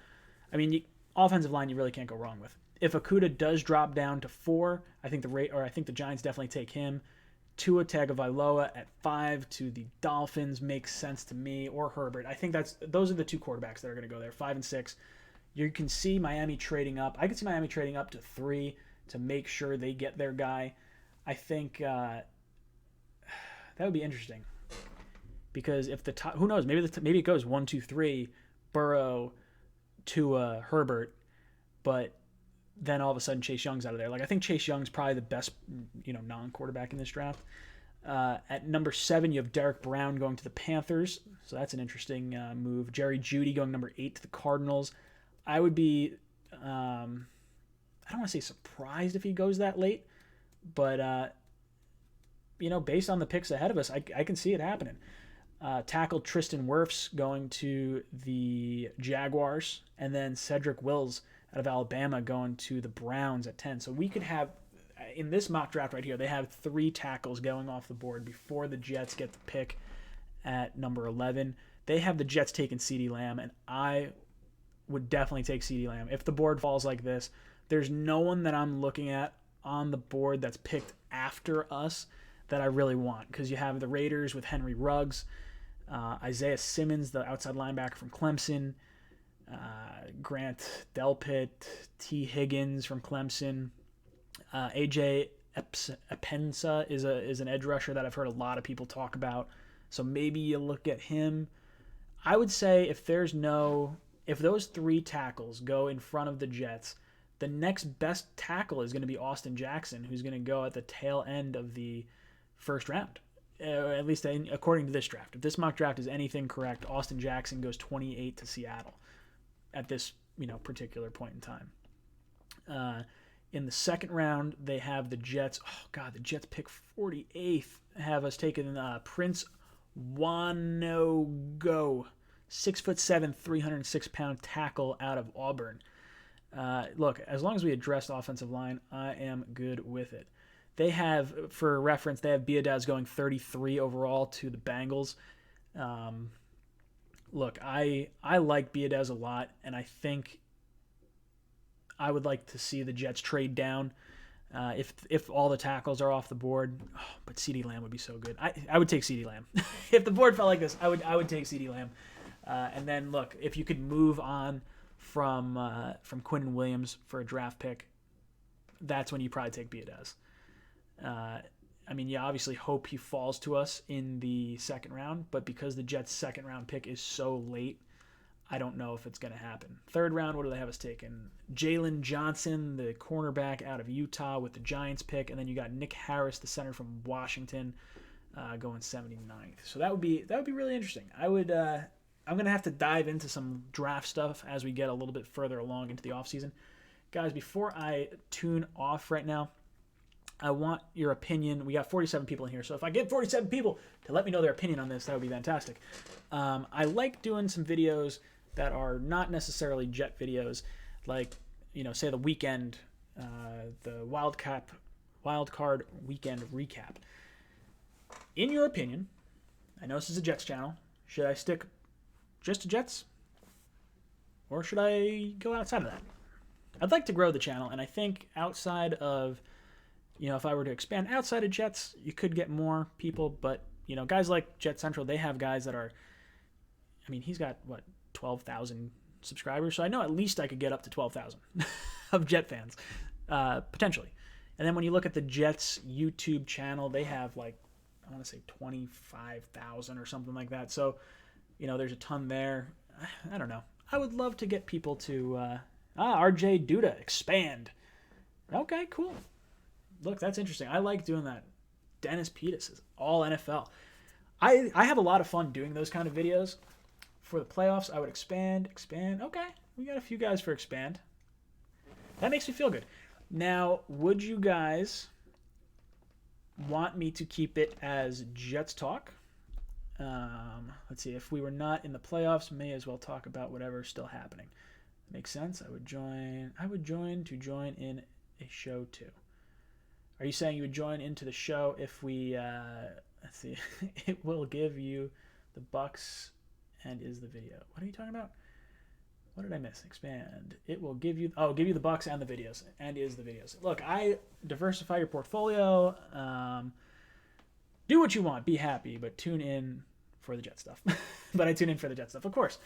Offensive line you really can't go wrong with. If Okudah does drop down to 4, I think the Giants definitely take him. Tua Tagovailoa at 5 to the Dolphins makes sense to me, or Herbert. I think those are the 2 quarterbacks that are going to go there, 5 and 6. You can see Miami trading up. I could see Miami trading up to 3 to make sure they get their guy. I think that would be interesting, because if the top, who knows, maybe it goes 1, 2, 3, Burrow, Tua, Herbert, but then all of a sudden Chase Young's out of there. I think Chase Young's probably the best, non-quarterback in this draft. At number 7, you have Derek Brown going to the Panthers, so that's an interesting move. Jerry Jeudy going number 8 to the Cardinals. I would be, I don't want to say surprised if he goes that late, but based on the picks ahead of us, I can see it happening. Tackle Tristan Wirfs going to the Jaguars, and then Cedric Wills out of Alabama going to the Browns at 10. So we could have, in this mock draft right here, they have 3 tackles going off the board before the Jets get the pick at number 11. They have the Jets taking CeeDee Lamb, and I would definitely take CeeDee Lamb. If the board falls like this, there's no one that I'm looking at on the board that's picked after us that I really want, because you have the Raiders with Henry Ruggs, Isaiah Simmons, the outside linebacker from Clemson, Grant Delpit, T. Higgins from Clemson, AJ Epensa is an edge rusher that I've heard a lot of people talk about, so maybe you look at him. I would say if those 3 tackles go in front of the Jets, the next best tackle is going to be Austin Jackson, who's going to go at the tail end of the first round, at least according to this draft. If this mock draft is anything correct, Austin Jackson goes 28 to Seattle at this particular point in time. In the second round, they have the Jets. Oh, God, the Jets pick 48th. Have us taking Prince Wanogo, 6'7", 306-pound tackle out of Auburn. Look, as long as we address the offensive line, I am good with it. They have, for reference, they have Biadasz going 33 overall to the Bengals. Look, I like Biadasz a lot, and I think I would like to see the Jets trade down if all the tackles are off the board. Oh, but CeeDee Lamb would be so good. I would take CeeDee Lamb. If the board felt like this, I would take CeeDee Lamb. And then, look, if you could move on from Quinnen Williams for a draft pick, that's when you probably take Biadasz. I mean, you obviously hope he falls to us in the second round, but because the Jets' second round pick is so late, I don't know if it's going to happen. Third round, what do they have us taking? Jalen Johnson, the cornerback out of Utah with the Giants pick, and then you got Nick Harris, the center from Washington, going 79th. So that would be really interesting. I'm going to have to dive into some draft stuff as we get a little bit further along into the offseason. Guys, before I tune off right now, I want your opinion. We got 47 people in here, so if I get 47 people to let me know their opinion on this, that would be fantastic. I like doing some videos that are not necessarily Jet videos, like, say the weekend, the wild card weekend recap. In your opinion, I know this is a Jets channel, should I stick just to Jets, or should I go outside of that? I'd like to grow the channel, and I think outside of, if I were to expand outside of Jets, you could get more people, but, guys like Jet Central, they have guys that are, he's got, 12,000 subscribers, so I know at least I could get up to 12,000 of Jet fans, potentially. And then when you look at the Jets YouTube channel, they have, I want to say 25,000 or something like that, so, there's a ton there. I don't know. I would love to get people to, RJ Duda, expand. Okay, cool. Look, that's interesting. I like doing that. Dennis Pettis is all NFL. I have a lot of fun doing those kind of videos. For the playoffs, I would expand. Okay, we got a few guys for expand. That makes me feel good. Now, would you guys want me to keep it as Jets Talk? Let's see. If we were not in the playoffs, may as well talk about whatever's still happening. Makes sense. I would join to join in a show too. Are you saying you would join into the show if we, let's see, it will give you the bucks and is the video. What are you talking about? What did I miss? Expand. It will give you, give you the bucks and the videos and is the videos. Look, I diversify your portfolio. Do what you want. Be happy, but tune in for the Jet stuff. But I tune in for the Jet stuff, of course.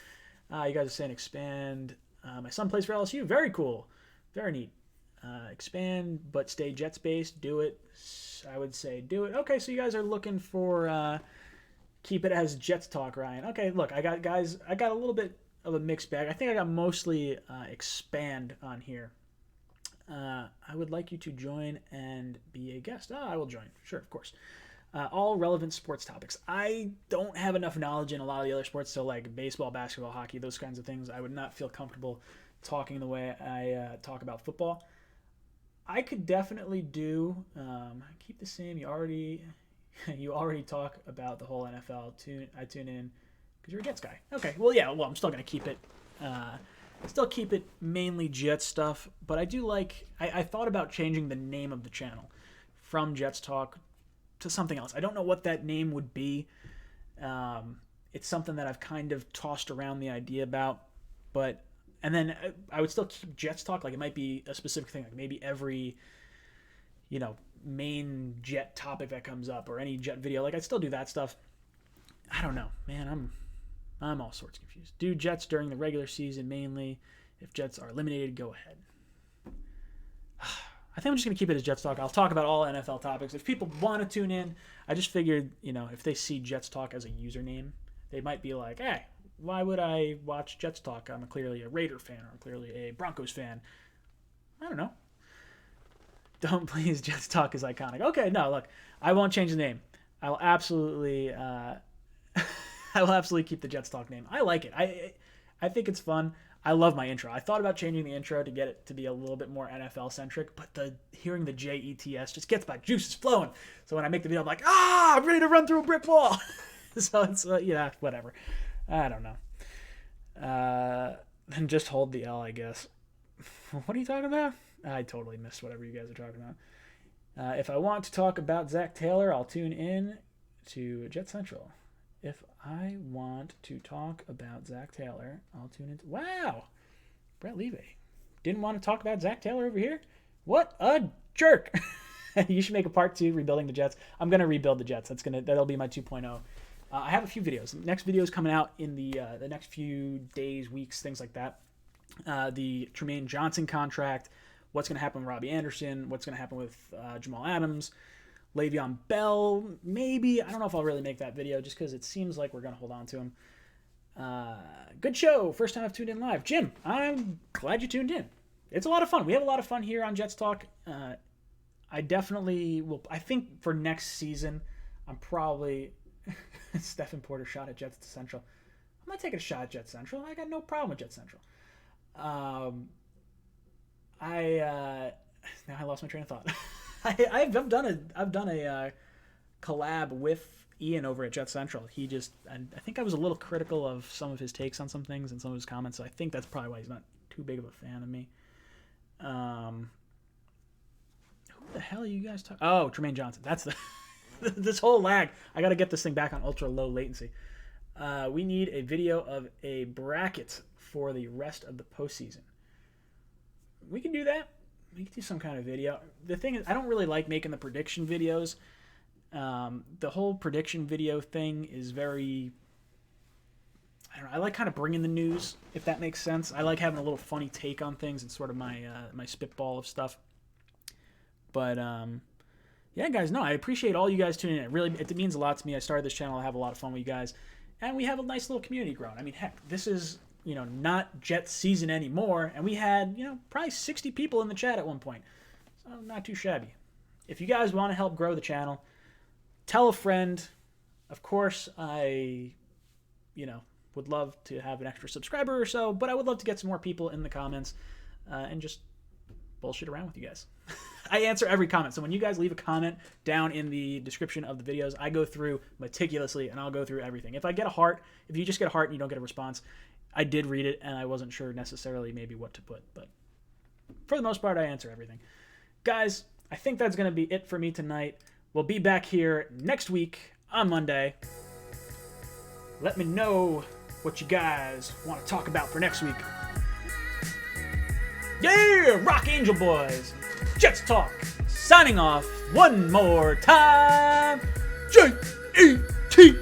You guys are saying expand. My son plays for LSU. Very cool. Very neat. Expand, but stay Jets based. Do it. I would say do it. Okay, so you guys are looking for keep it as Jets Talk, Ryan. Okay, look, I got a little bit of a mixed bag. I think I got mostly expand on here. I would like you to join and be a guest. I will join. Sure, of course. All relevant sports topics. I don't have enough knowledge in a lot of the other sports, so like baseball, basketball, hockey, those kinds of things. I would not feel comfortable talking the way I talk about football. I could definitely do keep the same. You already talk about the whole NFL. I tune in because you're a Jets guy. Okay, well yeah, I'm still gonna keep it. Still keep it mainly Jets stuff, but I do like. I thought about changing the name of the channel from Jets Talk to something else. I don't know what that name would be. It's something that I've kind of tossed around the idea about, but. And then I would still keep Jets Talk. Like, it might be a specific thing. Like, maybe every, main Jet topic that comes up or any Jet video. Like, I'd still do that stuff. I don't know. Man, I'm all sorts confused. Do Jets during the regular season mainly. If Jets are eliminated, go ahead. I think I'm just going to keep it as Jets Talk. I'll talk about all NFL topics. If people want to tune in, I just figured, if they see Jets Talk as a username, they might be like, hey, why would I watch Jets Talk? I'm clearly a Raider fan, or I'm clearly a Broncos fan. I don't know. Don't please, Jets Talk is iconic. Okay, no, look, I won't change the name. I will absolutely, keep the Jets Talk name. I like it. I think it's fun. I love my intro. I thought about changing the intro to get it to be a little bit more NFL centric, but hearing the JETS just gets my juices flowing. So when I make the video, I'm like, I'm ready to run through a brick wall. So it's whatever. I don't know. Then just hold the L, I guess. What are you talking about? I totally missed whatever you guys are talking If I want to talk about Zach Taylor, I'll tune in to Jet Central. If I want to talk about Zach Taylor, I'll tune in. Wow! Brett Levy. Didn't want to talk about Zach Taylor over here? What a jerk! You should make a part 2, rebuilding the Jets. I'm going to rebuild the Jets. That'll be my 2.0. I have a few videos. The next video is coming out in the next few days, weeks, things like that. The Tremaine Johnson contract, what's going to happen with Robbie Anderson, what's going to happen with Jamal Adams, Le'Veon Bell, maybe. I don't know if I'll really make that video just because it seems like we're going to hold on to him. Good show. First time I've tuned in live. Jim, I'm glad you tuned in. It's a lot of fun. We have a lot of fun here on Jets Talk. I definitely will. I think for next season, I'm probably Stephen Porter shot at Jets Central. I'm not taking a shot at Jets Central. I got no problem with Jets Central. Now I lost my train of thought. I've done a collab with Ian over at Jets Central. I think I was a little critical of some of his takes on some things and some of his comments. So I think that's probably why he's not too big of a fan of me. Who the hell are you guys talking? Oh, Tremaine Johnson. That's the this whole lag. I got to get this thing back on ultra low latency. We need a video of a bracket for the rest of the postseason. We can do that. We can do some kind of video. The thing is, I don't really like making the prediction videos. The whole prediction video thing is very... I don't know. I like kind of bringing the news, if that makes sense. I like having a little funny take on things and sort of my my spitball of stuff. But yeah, guys, no, I appreciate all you guys tuning in. It means a lot to me. I started this channel. I have a lot of fun with you guys, and we have a nice little community growing. I mean, heck, this is not Jets season anymore, and we had probably 60 people in the chat at one point, so not too shabby. If you guys want to help grow the channel, tell a friend. Of course, I would love to have an extra subscriber or so, but I would love to get some more people in the comments and just bullshit around with you guys. I answer every comment, so when you guys leave a comment down in the description of the videos, I go through meticulously and I'll go through everything. If you just get a heart and you don't get a response, I did read it and I wasn't sure necessarily maybe what to put, but for the most part, I answer everything. Guys, I think that's going to be it for me tonight. We'll be back here next week on Monday. Let me know what you guys want to talk about for next week. Yeah, Rock Angel Boys, Jets Talk, signing off one more time. J-E-T-A!